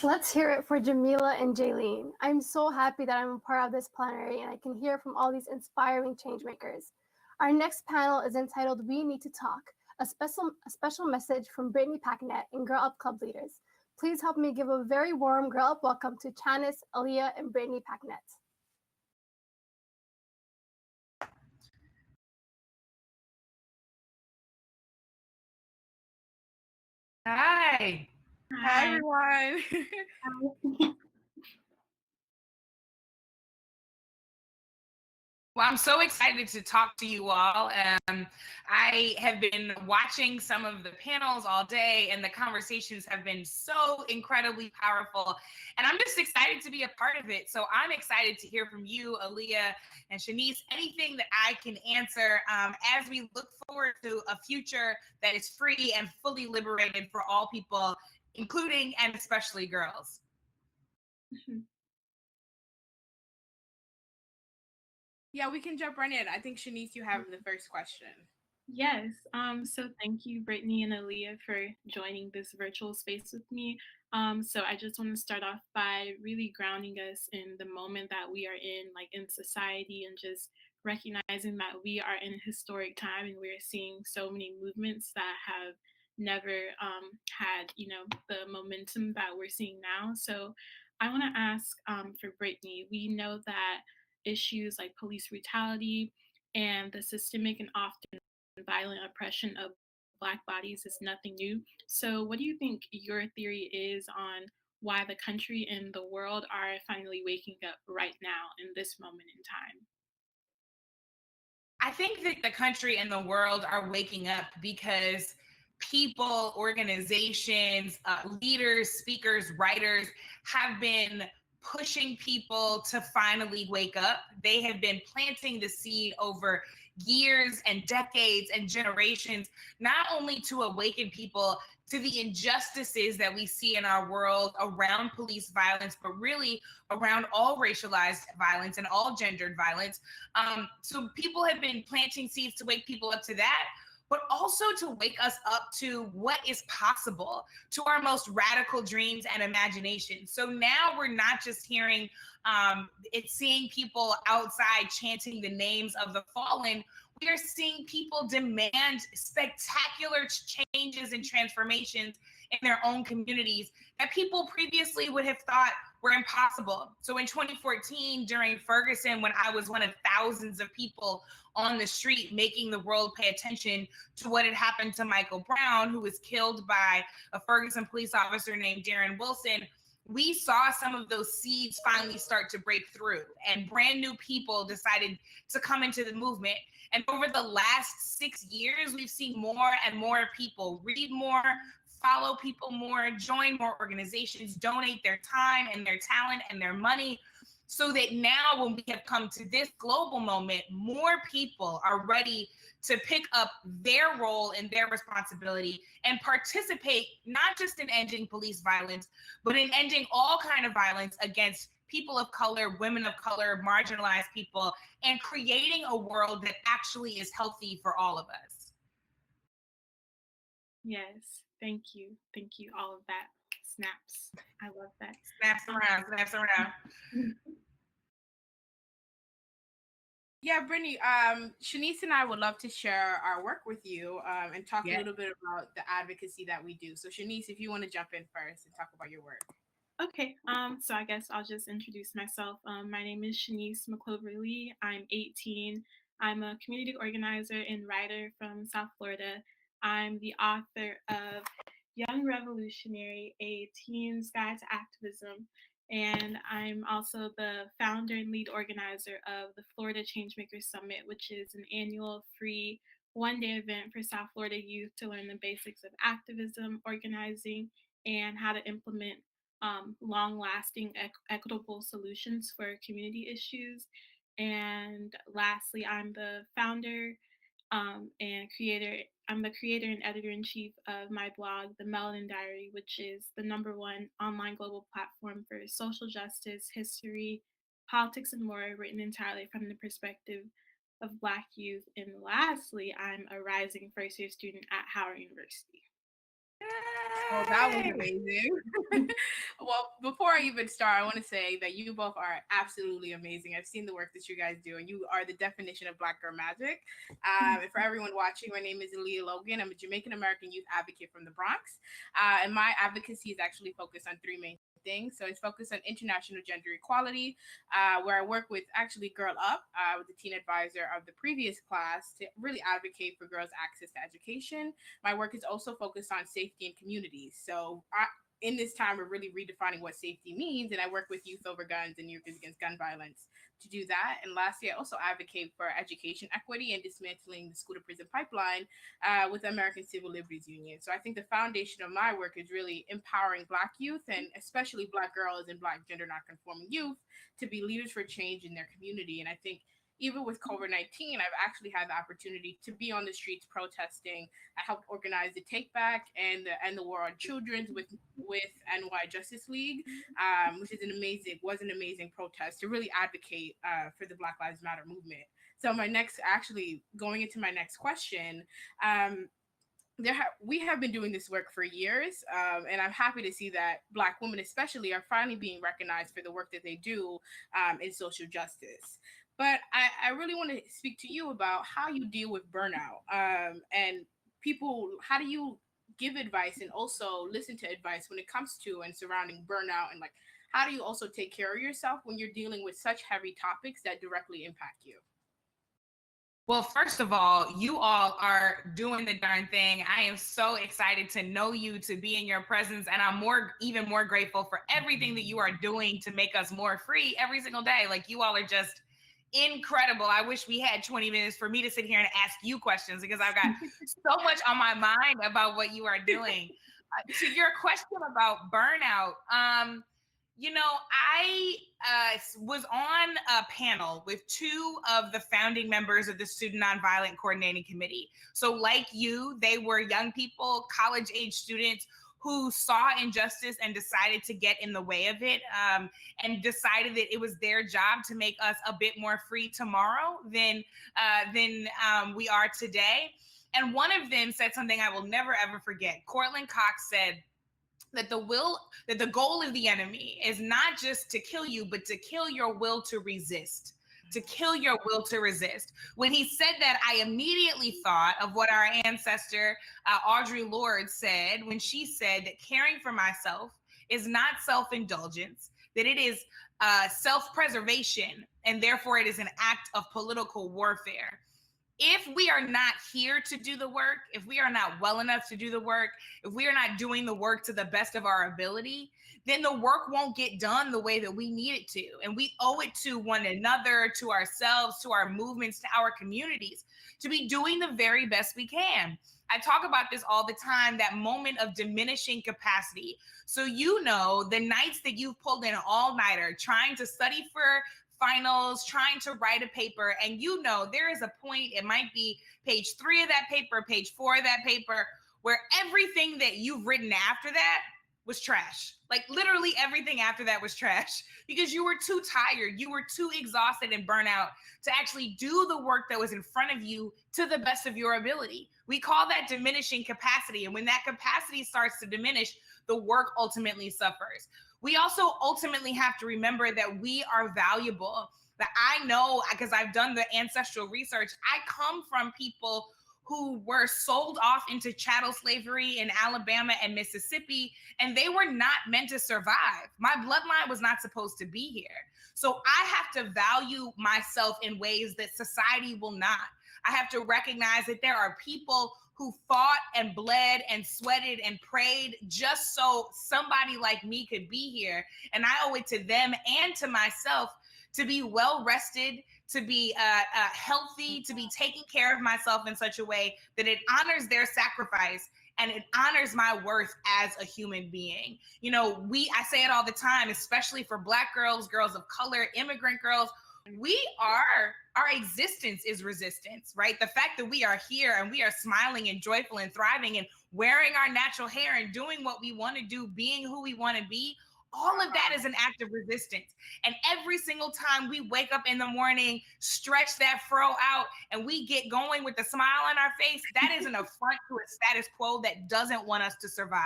Let's hear it for Jamila and Jaylene. I'm so happy that I'm a part of this plenary and I can hear from all these inspiring changemakers. Our next panel is entitled We Need to Talk, a special message from Brittany Packnett and Girl Up Club leaders. Please help me give a very warm Girl Up welcome to Chanice, Aaliyah, and Brittany Packnett. Hi. Hi, everyone. Well, I'm so excited to talk to you all. I have been watching some of the panels all day, and the conversations have been so incredibly powerful. And I'm just excited to be a part of it. So I'm excited to hear from you, Aaliyah and Shanice, anything that I can answer as we look forward to a future that is free and fully liberated for all people, including and especially girls. Yeah, we can jump right in. I think Shanice, you have the first question. Yes. So thank you, Brittany and Aaliyah, for joining this virtual space with me. So I just want to start off by really grounding us in the moment that we are in, like in society, and just recognizing that we are in a historic time and we're seeing so many movements that have never had, the momentum that we're seeing now. So I want to ask for Brittany, we know that issues like police brutality and the systemic and often violent oppression of Black bodies is nothing new. So, what do you think your theory is on why the country and the world are finally waking up right now in this moment in time? I think that the country and the world are waking up because people, organizations, leaders, speakers, writers have been pushing people to finally wake up. They have been planting the seed over years and decades and generations, not only to awaken people to the injustices that we see in our world around police violence, but really around all racialized violence and all gendered violence. So people have been planting seeds to wake people up to that, but also to wake us up to what is possible, to our most radical dreams and imaginations. So now we're not just hearing, seeing people outside chanting the names of the fallen. We are seeing people demand spectacular changes and transformations in their own communities that people previously would have thought were impossible. So in 2014, during Ferguson, when I was one of thousands of people on the street making the world pay attention to what had happened to Michael Brown, who was killed by a Ferguson police officer named Darren Wilson, we saw some of those seeds finally start to break through, and brand new people decided to come into the movement. And over the last 6 years, we've seen more and more people read more, follow people more, join more organizations, donate their time and their talent and their money, so that now when we have come to this global moment, more people are ready to pick up their role and their responsibility and participate, not just in ending police violence, but in ending all kind of violence against people of color, women of color, marginalized people, and creating a world that actually is healthy for all of us. Yes, thank you. Thank you. All of that. Snaps. I love that. Snaps around, snaps around. Yeah, Brittany, Shanice and I would love to share our work with you and talk a little bit about the advocacy that we do. So Shanice, if you want to jump in first and talk about your work. Okay, so I guess I'll just introduce myself. My name is Shanice McClover Lee. I'm 18. I'm a community organizer and writer from South Florida. I'm the author of Young Revolutionary, a teen's guide to activism. And I'm also the founder and lead organizer of the Florida Changemakers Summit, which is an annual free one-day event for South Florida youth to learn the basics of activism, organizing, and how to implement long-lasting, equitable solutions for community issues. And lastly, I'm the founder and creator. I'm the creator and editor-in-chief of my blog, The Melanin Diary, which is the #1 online global platform for social justice, history, politics, and more, written entirely from the perspective of Black youth. And lastly, I'm a rising first-year student at Howard University. Oh, that was amazing. Well, before I even start, I want to say that you both are absolutely amazing. I've seen the work that you guys do, and you are the definition of Black girl magic. And for everyone watching, my name is Aaliyah Logan. I'm a Jamaican American youth advocate from the Bronx. And my advocacy is actually focused on 3 main things. So it's focused on international gender equality, where I work with actually Girl Up, with the teen advisor of the previous class, to really advocate for girls' access to education. My work is also focused on safety and communities. So in this time, we're really redefining what safety means, and I work with Youth Over Guns and Youth Against Gun Violence to do that. And lastly, I also advocate for education equity and dismantling the school-to-prison pipeline with the American Civil Liberties Union. So I think the foundation of my work is really empowering Black youth, and especially Black girls and Black gender nonconforming youth, to be leaders for change in their community. And I think even with COVID-19, I've actually had the opportunity to be on the streets protesting. I helped organize the Take Back and the War on Children's with NY Justice League, which is an amazing protest to really advocate for the Black Lives Matter movement. So going into my next question, we have been doing this work for years, and I'm happy to see that Black women especially are finally being recognized for the work that they do in social justice. But I really want to speak to you about how you deal with burnout, and how do you give advice and also listen to advice when it comes to and surrounding burnout, and like how do you also take care of yourself when you're dealing with such heavy topics that directly impact you? Well, first of all, you all are doing the darn thing. I am so excited to know you, to be in your presence, and I'm even more grateful for everything that you are doing to make us more free every single day. Like, you all are just incredible. I wish we had 20 minutes for me to sit here and ask you questions because I've got so much on my mind about what you are doing. To your question about burnout, you know, I was on a panel with two of the founding members of the Student Nonviolent Coordinating Committee. So like you, they were young people, college-age students who saw injustice and decided to get in the way of it, and decided that it was their job to make us a bit more free tomorrow than we are today. And one of them said something I will never, ever forget. Cortland Cox said that the goal of the enemy is not just to kill you, but to kill your will to resist. To kill your will to resist. When he said that, I immediately thought of what our ancestor, Audre Lorde, said when she said that caring for myself is not self-indulgence, that it is self-preservation, and therefore it is an act of political warfare. If we are not here to do the work, if we are not well enough to do the work, if we are not doing the work to the best of our ability, then the work won't get done the way that we need it to. And we owe it to one another, to ourselves, to our movements, to our communities, to be doing the very best we can. I talk about this all the time, that moment of diminishing capacity. So you know, the nights that you've pulled in all-nighter, trying to study for finals, trying to write a paper, and you know there is a point, it might be page 3 of that paper, page 4 of that paper, where everything that you've written after that was trash. Like literally everything after that was trash because you were too tired, you were too exhausted and burnt out to actually do the work that was in front of you to the best of your ability. We call that diminishing capacity. And when that capacity starts to diminish, the work ultimately suffers. We also ultimately have to remember that we are valuable. That I know, because I've done the ancestral research, I come from people who were sold off into chattel slavery in Alabama and Mississippi, and they were not meant to survive. My bloodline was not supposed to be here. So I have to value myself in ways that society will not. I have to recognize that there are people who fought and bled and sweated and prayed just so somebody like me could be here. And I owe it to them and to myself to be well rested, to be healthy, to be taking care of myself in such a way that it honors their sacrifice and it honors my worth as a human being. You know, I say it all the time, especially for Black girls, girls of color, immigrant girls, our existence is resistance, right? The fact that we are here and we are smiling and joyful and thriving and wearing our natural hair and doing what we want to do, being who we want to be, all of that is an act of resistance. And every single time we wake up in the morning, stretch that fro out, and we get going with a smile on our face, that is an affront to a status quo that doesn't want us to survive.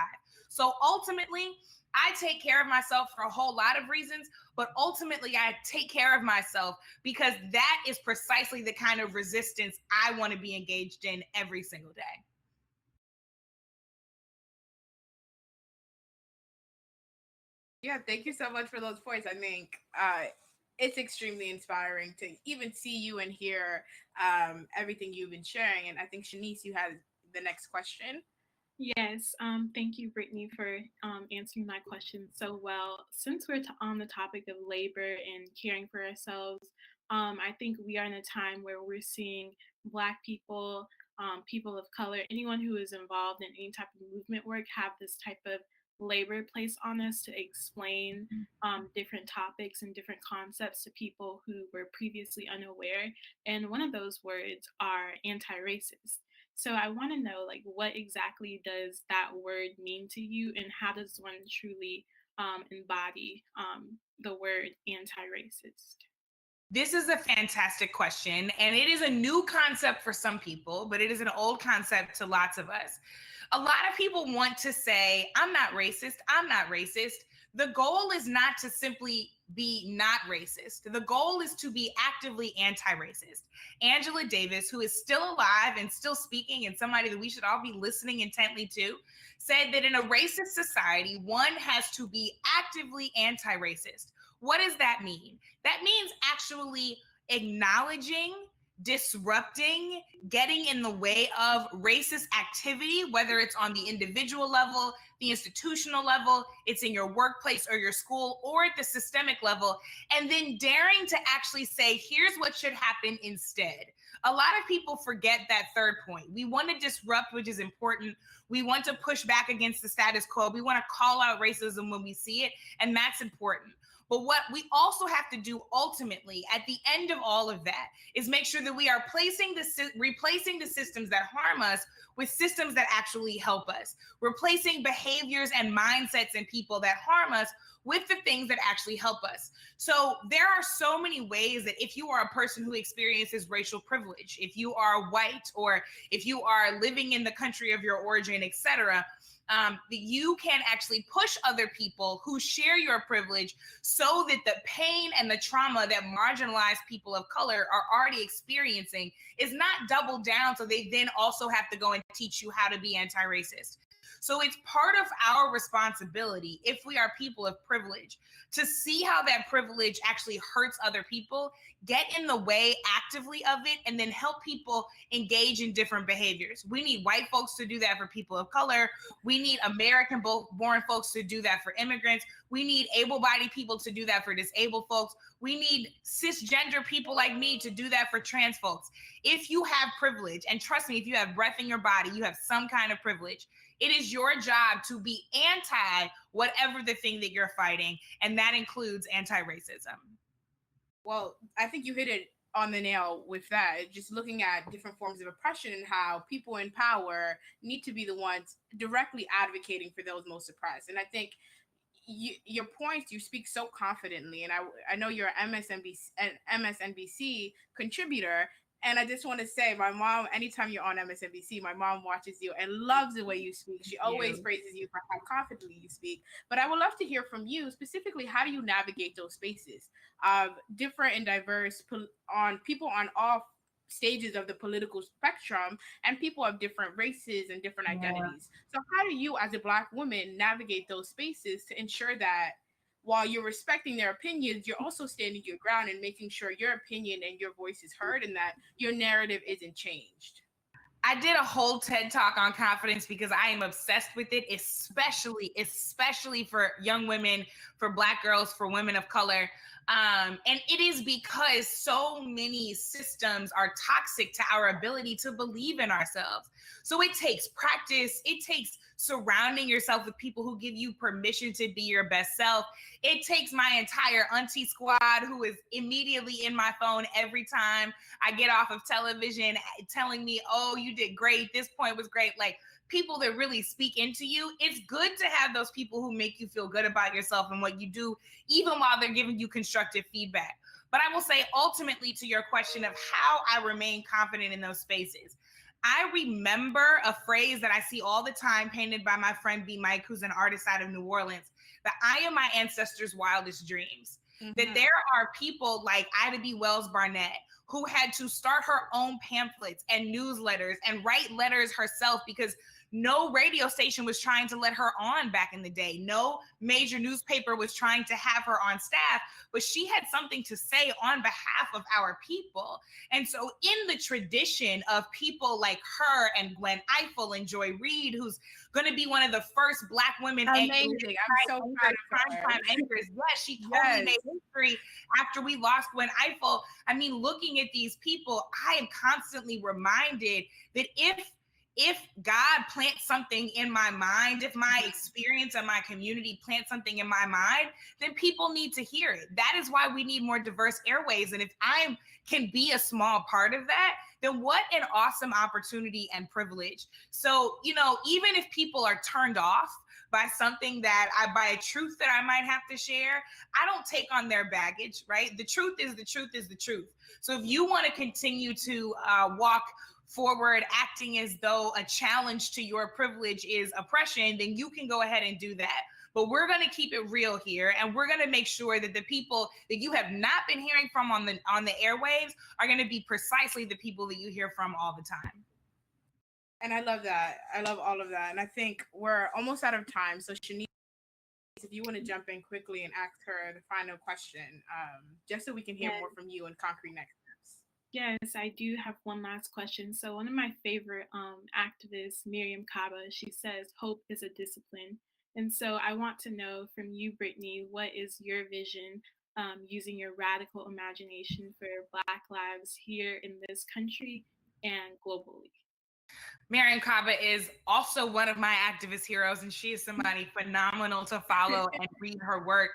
So ultimately, I take care of myself for a whole lot of reasons, but ultimately I take care of myself because that is precisely the kind of resistance I want to be engaged in every single day. Yeah, thank you so much for those points. I think it's extremely inspiring to even see you and hear everything you've been sharing. And I think Shanice, you had the next question. Yes, thank you, Brittany, for answering my question so well. Since we're on the topic of labor and caring for ourselves, I think we are in a time where we're seeing Black people, people of color, anyone who is involved in any type of movement work have this type of labor placed on us to explain different topics and different concepts to people who were previously unaware. And one of those words are anti-racist. So I want to know, like, what exactly does that word mean to you, and how does one truly embody the word anti-racist? This is a fantastic question, and it is a new concept for some people, but it is an old concept to lots of us. A lot of people want to say, I'm not racist, I'm not racist. The goal is not to simply be not racist. The goal is to be actively anti-racist. Angela Davis, who is still alive and still speaking and somebody that we should all be listening intently to, said that in a racist society, one has to be actively anti-racist. What does that mean? That means actually acknowledging disrupting, getting in the way of racist activity, whether it's on the individual level, the institutional level, it's in your workplace or your school, or at the systemic level, and then daring to actually say, here's what should happen instead. A lot of people forget that third point. We want to disrupt, which is important. We want to push back against the status quo. We want to call out racism when we see it, and that's important. But what we also have to do ultimately at the end of all of that is make sure that we are replacing the systems that harm us with systems that actually help us, replacing behaviors and mindsets in people that harm us with the things that actually help us. So there are so many ways that if you are a person who experiences racial privilege, if you are white, or if you are living in the country of your origin, etc., that you can actually push other people who share your privilege so that the pain and the trauma that marginalized people of color are already experiencing is not doubled down, so they then also have to go and teach you how to be anti-racist. So it's part of our responsibility, if we are people of privilege, to see how that privilege actually hurts other people, get in the way actively of it, and then help people engage in different behaviors. We need white folks to do that for people of color. We need American-born folks to do that for immigrants. We need able-bodied people to do that for disabled folks. We need cisgender people like me to do that for trans folks. If you have privilege, and trust me, if you have breath in your body, you have some kind of privilege, it is your job to be anti whatever the thing that you're fighting, and that includes anti-racism. Well, I think you hit it on the nail with that. Just looking at different forms of oppression and how people in power need to be the ones directly advocating for those most oppressed. And I think your points, you speak so confidently, and I know you're an MSNBC contributor. And I just want to say, my mom, anytime you're on MSNBC, my mom watches you and loves the way you speak. She always praises you for how confidently you speak. But I would love to hear from you specifically, how do you navigate those spaces of different and diverse people on all stages of the political spectrum, and people of different races and different identities? So how do you, as a Black woman, navigate those spaces to ensure that while you're respecting their opinions, you're also standing your ground and making sure your opinion and your voice is heard and that your narrative isn't changed? I did a whole TED Talk on confidence because I am obsessed with it, especially for young women, for Black girls, for women of color. And it is because so many systems are toxic to our ability to believe in ourselves. So it takes practice. It takes surrounding yourself with people who give you permission to be your best self. It takes my entire auntie squad who is immediately in my phone every time I get off of television telling me, oh, you did great. This point was great. Like, people that really speak into you. It's good to have those people who make you feel good about yourself and what you do, even while they're giving you constructive feedback. But I will say, ultimately, to your question of how I remain confident in those spaces, I remember a phrase that I see all the time painted by my friend B. Mike, who's an artist out of New Orleans, that I am my ancestors' wildest dreams. Mm-hmm. That there are people like Ida B. Wells Barnett who had to start her own pamphlets and newsletters and write letters herself because no radio station was trying to let her on back in the day. No major newspaper was trying to have her on staff, but she had something to say on behalf of our people. And so in the tradition of people like her and Gwen Ifill and Joy Reid, who's going to be one of the first Black women amazing. I'm so proud of her. Anchors. Yes, she totally made history after we lost Gwen Ifill. I mean, looking at these people, I am constantly reminded that if God plants something in my mind, if my experience and my community plants something in my mind, then people need to hear it. That is why we need more diverse airways. And if I can be a small part of that, then what an awesome opportunity and privilege. So, you know, even if people are turned off by something by a truth that I might have to share, I don't take on their baggage, right? The truth is the truth is the truth. So if you want to continue to walk forward acting as though a challenge to your privilege is oppression, then you can go ahead and do that. But we're going to keep it real here, and we're going to make sure that the people that you have not been hearing from on the airwaves are going to be precisely the people that you hear from all the time. And I love that. I love all of that. And I think we're almost out of time. So Shanice, if you want to jump in quickly and ask her the final question, just so we can hear more from you and concrete next steps. Yes, I do have one last question. So one of my favorite activists, Miriam Kaba, she says hope is a discipline. And so I want to know from you, Brittany, what is your vision using your radical imagination for Black lives here in this country and globally? Marian Kaba is also one of my activist heroes, and she is somebody phenomenal to follow and read her work.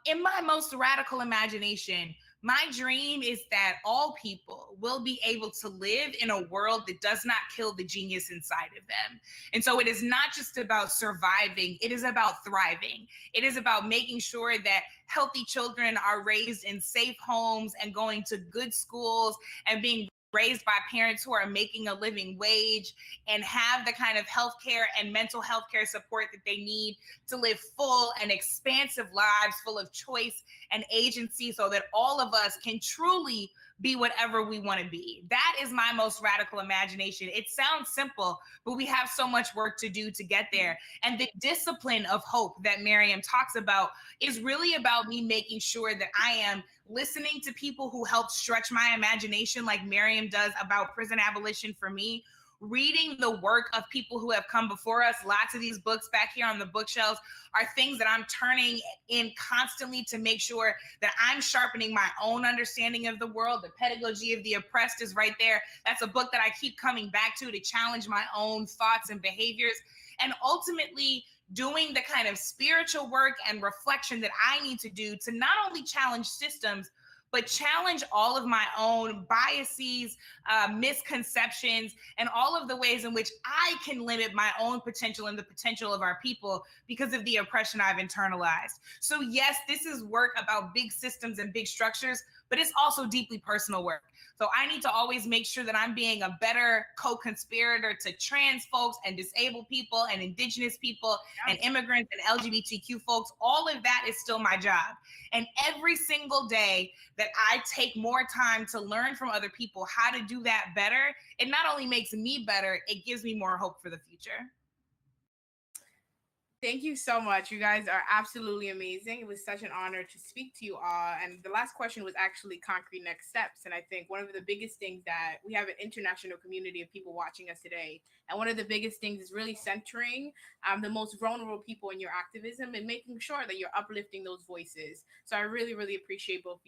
In my most radical imagination, my dream is that all people will be able to live in a world that does not kill the genius inside of them. And so it is not just about surviving, it is about thriving. It is about making sure that healthy children are raised in safe homes and going to good schools and being raised by parents who are making a living wage and have the kind of healthcare and mental health care support that they need to live full and expansive lives full of choice and agency so that all of us can truly be whatever we want to be. That is my most radical imagination. It sounds simple, but we have so much work to do to get there. And the discipline of hope that Miriam talks about is really about me making sure that I am listening to people who help stretch my imagination like Miriam does about prison abolition for me, reading the work of people who have come before us. Lots of these books back here on the bookshelves are things that I'm turning in constantly to make sure that I'm sharpening my own understanding of the world. The Pedagogy of the Oppressed is right there. That's a book that I keep coming back to challenge my own thoughts and behaviors. And ultimately, doing the kind of spiritual work and reflection that I need to do to not only challenge systems, but challenge all of my own biases, misconceptions, and all of the ways in which I can limit my own potential and the potential of our people because of the oppression I've internalized. So yes, this is work about big systems and big structures, but it's also deeply personal work. So I need to always make sure that I'm being a better co-conspirator to trans folks and disabled people and indigenous people and immigrants and LGBTQ folks. All of that is still my job. And every single day that I take more time to learn from other people how to do that better, it not only makes me better, it gives me more hope for the future. Thank you so much. You guys are absolutely amazing. It was such an honor to speak to you all. And the last question was actually concrete next steps. And I think one of the biggest things that we have an international community of people watching us today. And one of the biggest things is really centering the most vulnerable people in your activism and making sure that you're uplifting those voices. So I really, really appreciate both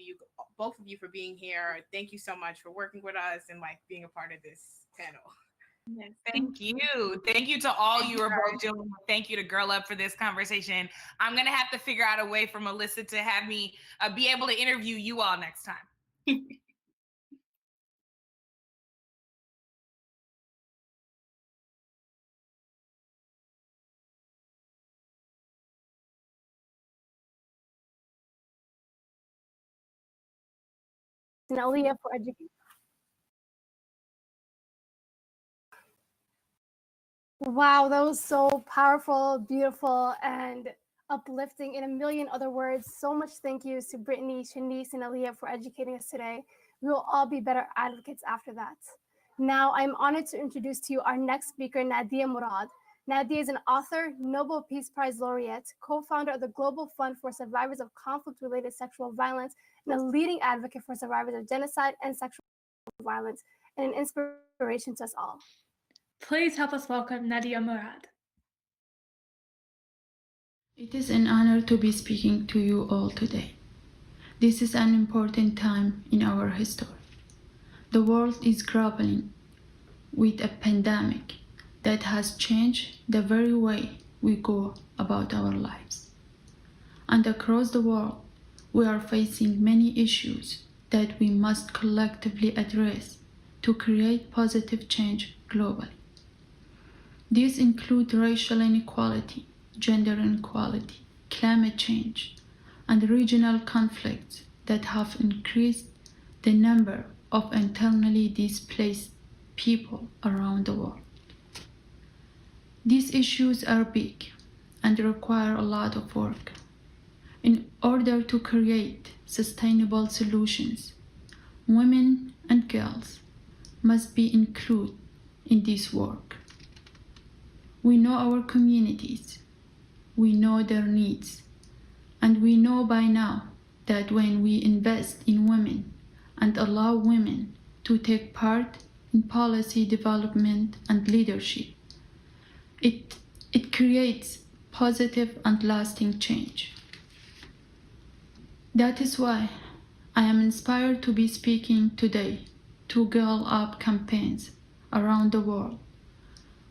of you for being here. Thank you so much for working with us and being a part of this panel. Yes, thank you. Thank you to all you are both doing. Thank you to Girl Up for this conversation. I'm going to have to figure out a way for Melissa to have me be able to interview you all next time. Aaliyah for education. Wow, that was so powerful, beautiful, and uplifting in a million other words. So much thank yous to Brittany, Shanice, and Aaliyah for educating us today. We will all be better advocates after that. Now, I'm honored to introduce to you our next speaker, Nadia Murad. Nadia is an author, Nobel Peace Prize laureate, co-founder of the Global Fund for Survivors of Conflict-Related Sexual Violence, and a leading advocate for survivors of genocide and sexual violence, and an inspiration to us all. Please help us welcome Nadia Murad. It is an honor to be speaking to you all today. This is an important time in our history. The world is grappling with a pandemic that has changed the very way we go about our lives. And across the world, we are facing many issues that we must collectively address to create positive change globally. These include racial inequality, gender inequality, climate change, and regional conflicts that have increased the number of internally displaced people around the world. These issues are big and require a lot of work. In order to create sustainable solutions, women and girls must be included in this work. We know our communities, we know their needs, and we know by now that when we invest in women, and allow women to take part in policy development and leadership. It creates positive and lasting change. That is why I am inspired to be speaking today to Girl Up campaigns around the world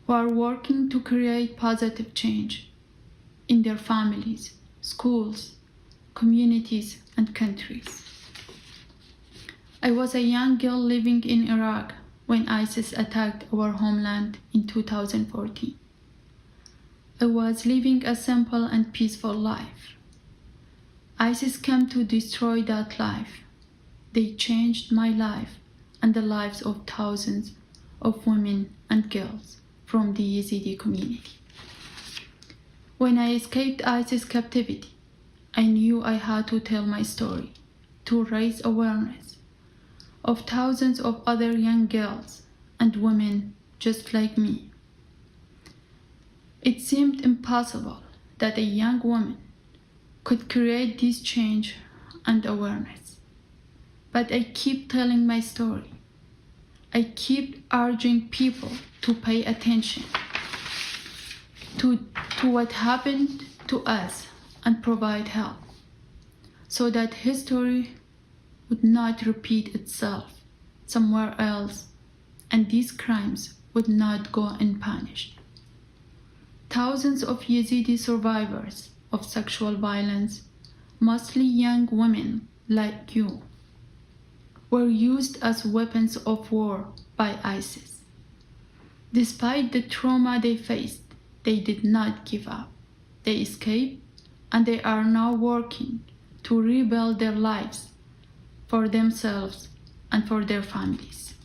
who are working to create positive change in their families, schools, communities, and countries. I was a young girl living in Iraq when ISIS attacked our homeland in 2014. I was living a simple and peaceful life. ISIS came to destroy that life. They changed my life and the lives of thousands of women and girls from the Yazidi community. When I escaped ISIS captivity, I knew I had to tell my story to raise awareness of thousands of other young girls and women just like me. It seemed impossible that a young woman could create this change and awareness. But I keep telling my story. I keep urging people to pay attention to what happened to us and provide help so that history would not repeat itself somewhere else and these crimes would not go unpunished. Thousands of Yazidi survivors of sexual violence, mostly young women like you, were used as weapons of war by ISIS. Despite the trauma they faced, they did not give up. They escaped and they are now working to rebuild their lives for themselves and for their families.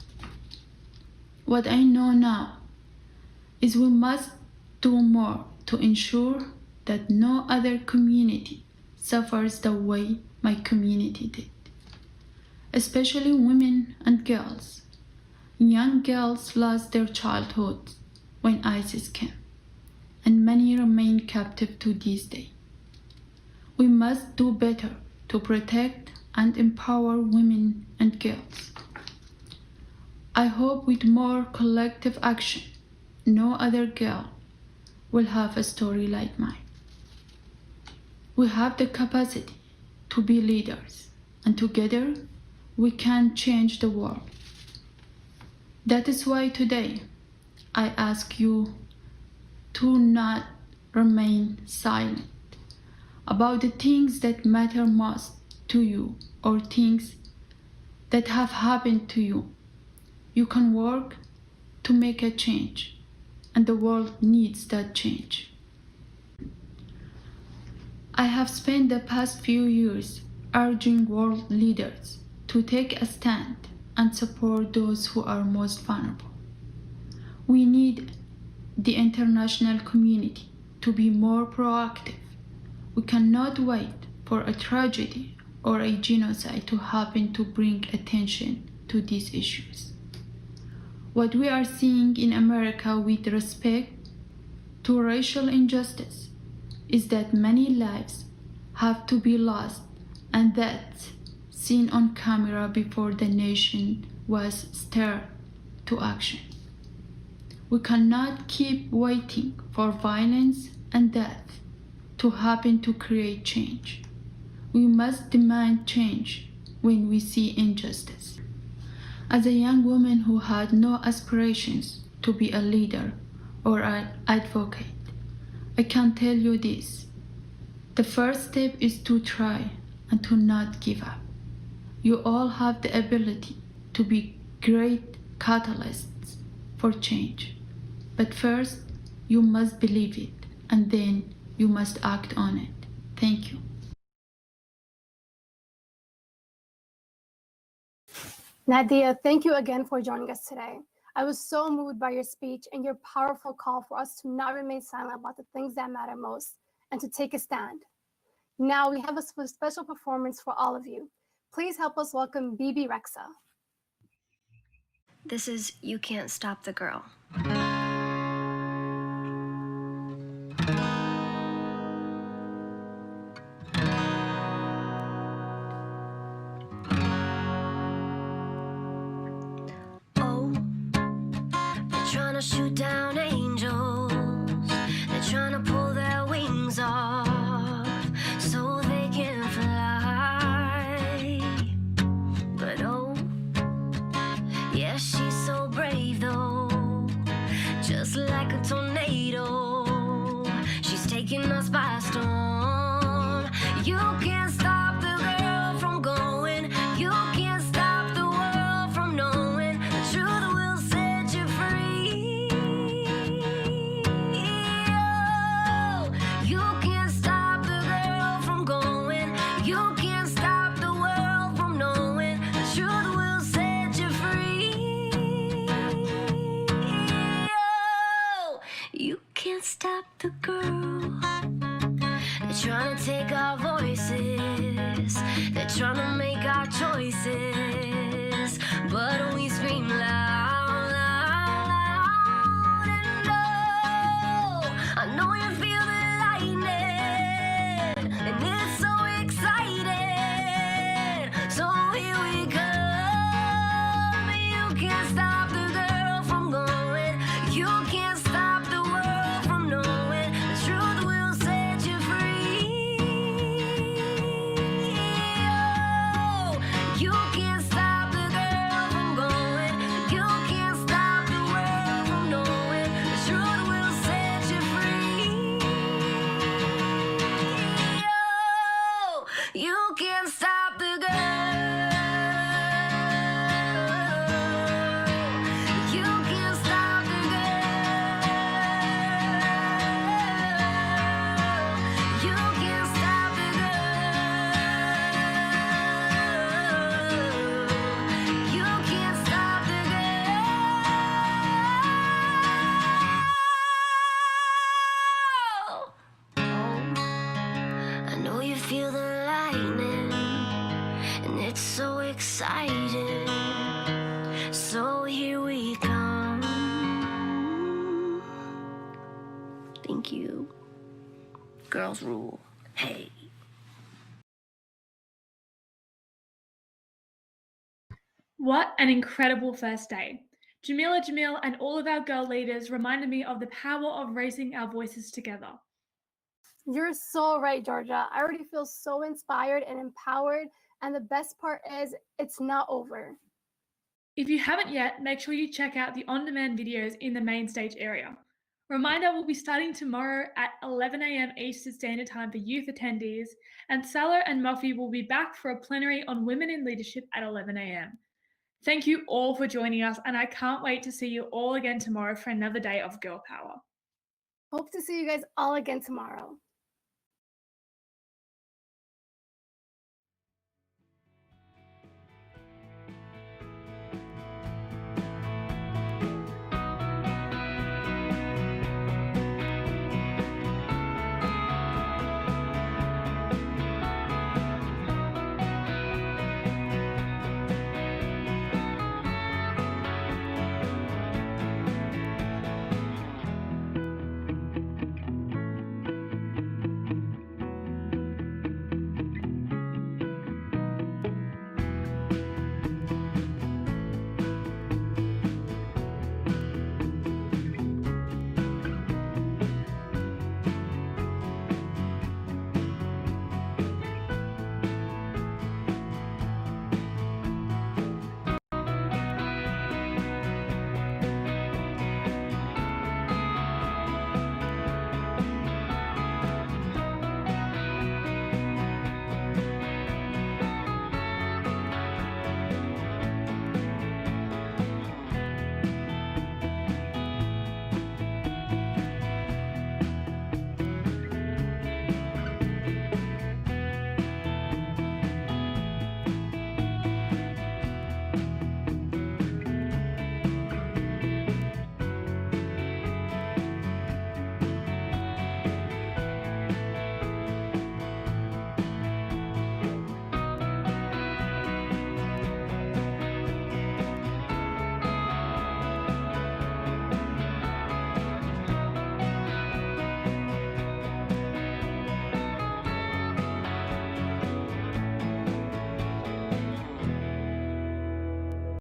What I know now is we must do more to ensure that no other community suffers the way my community did, especially women and girls. Young girls lost their childhood when ISIS came, and many remain captive to this day. We must do better to protect and empower women and girls. I hope with more collective action, no other girl will have a story like mine. We have the capacity to be leaders, and together we can change the world. That is why today I ask you to not remain silent about the things that matter most to you or things that have happened to you. You can work to make a change, and the world needs that change. I have spent the past few years urging world leaders to take a stand and support those who are most vulnerable. We need the international community to be more proactive. We cannot wait for a tragedy or a genocide to happen to bring attention to these issues. What we are seeing in America with respect to racial injustice is that many lives have to be lost and that seen on camera before the nation was stirred to action. We cannot keep waiting for violence and death to happen to create change. We must demand change when we see injustice. As a young woman who had no aspirations to be a leader or an advocate, I can tell you this. The first step is to try and to not give up. You all have the ability to be great catalysts for change. But first, you must believe it, and then you must act on it. Thank you. Nadia, thank you again for joining us today. I was so moved by your speech and your powerful call for us to not remain silent about the things that matter most and to take a stand. Now we have a special performance for all of you. Please help us welcome Bibi Rexa. This is You Can't Stop the Girl. to shoot down angels. They're trying to pull their wings off so they can fly. But oh, yeah, she's so brave though. Just like a tornado, she's taking us by storm. You can't stop the girl from going. You can't stop the world from knowing. The truth will set you free. Oh, you can't stop the girl from going. You can't stop the world from knowing. The truth will set you free. Oh, you can't stop the girl. They're trying to take our voices. They're trying to make our choices. But we scream loud, loud, loud. And oh, I know you feel the lightning. And it's so exciting. So here we come. You can't stop the girl from going. You can't stop the world from knowing. The truth will set you free. Oh, you can't stop the girl from going. You can't stop the world from knowing. The truth will set you free. Oh, you can't stop the girl. You can't stop the girl. You can't stop the girl. You can't stop the girl. Oh, I know you feel the lightning, and it's so exciting. So here we come. Thank you. Girls rule. Hey. What an incredible first day. Jamila Jamil and all of our girl leaders reminded me of the power of raising our voices together. You're so right, Georgia. I already feel so inspired and empowered. And the best part is, it's not over. If you haven't yet, make sure you check out the on-demand videos in the main stage area. Reminder, we'll be starting tomorrow at 11 a.m. Eastern Standard Time for youth attendees, and Salo and Muffy will be back for a plenary on women in leadership at 11 a.m. Thank you all for joining us, and I can't wait to see you all again tomorrow for another day of Girl Power. Hope to see you guys all again tomorrow.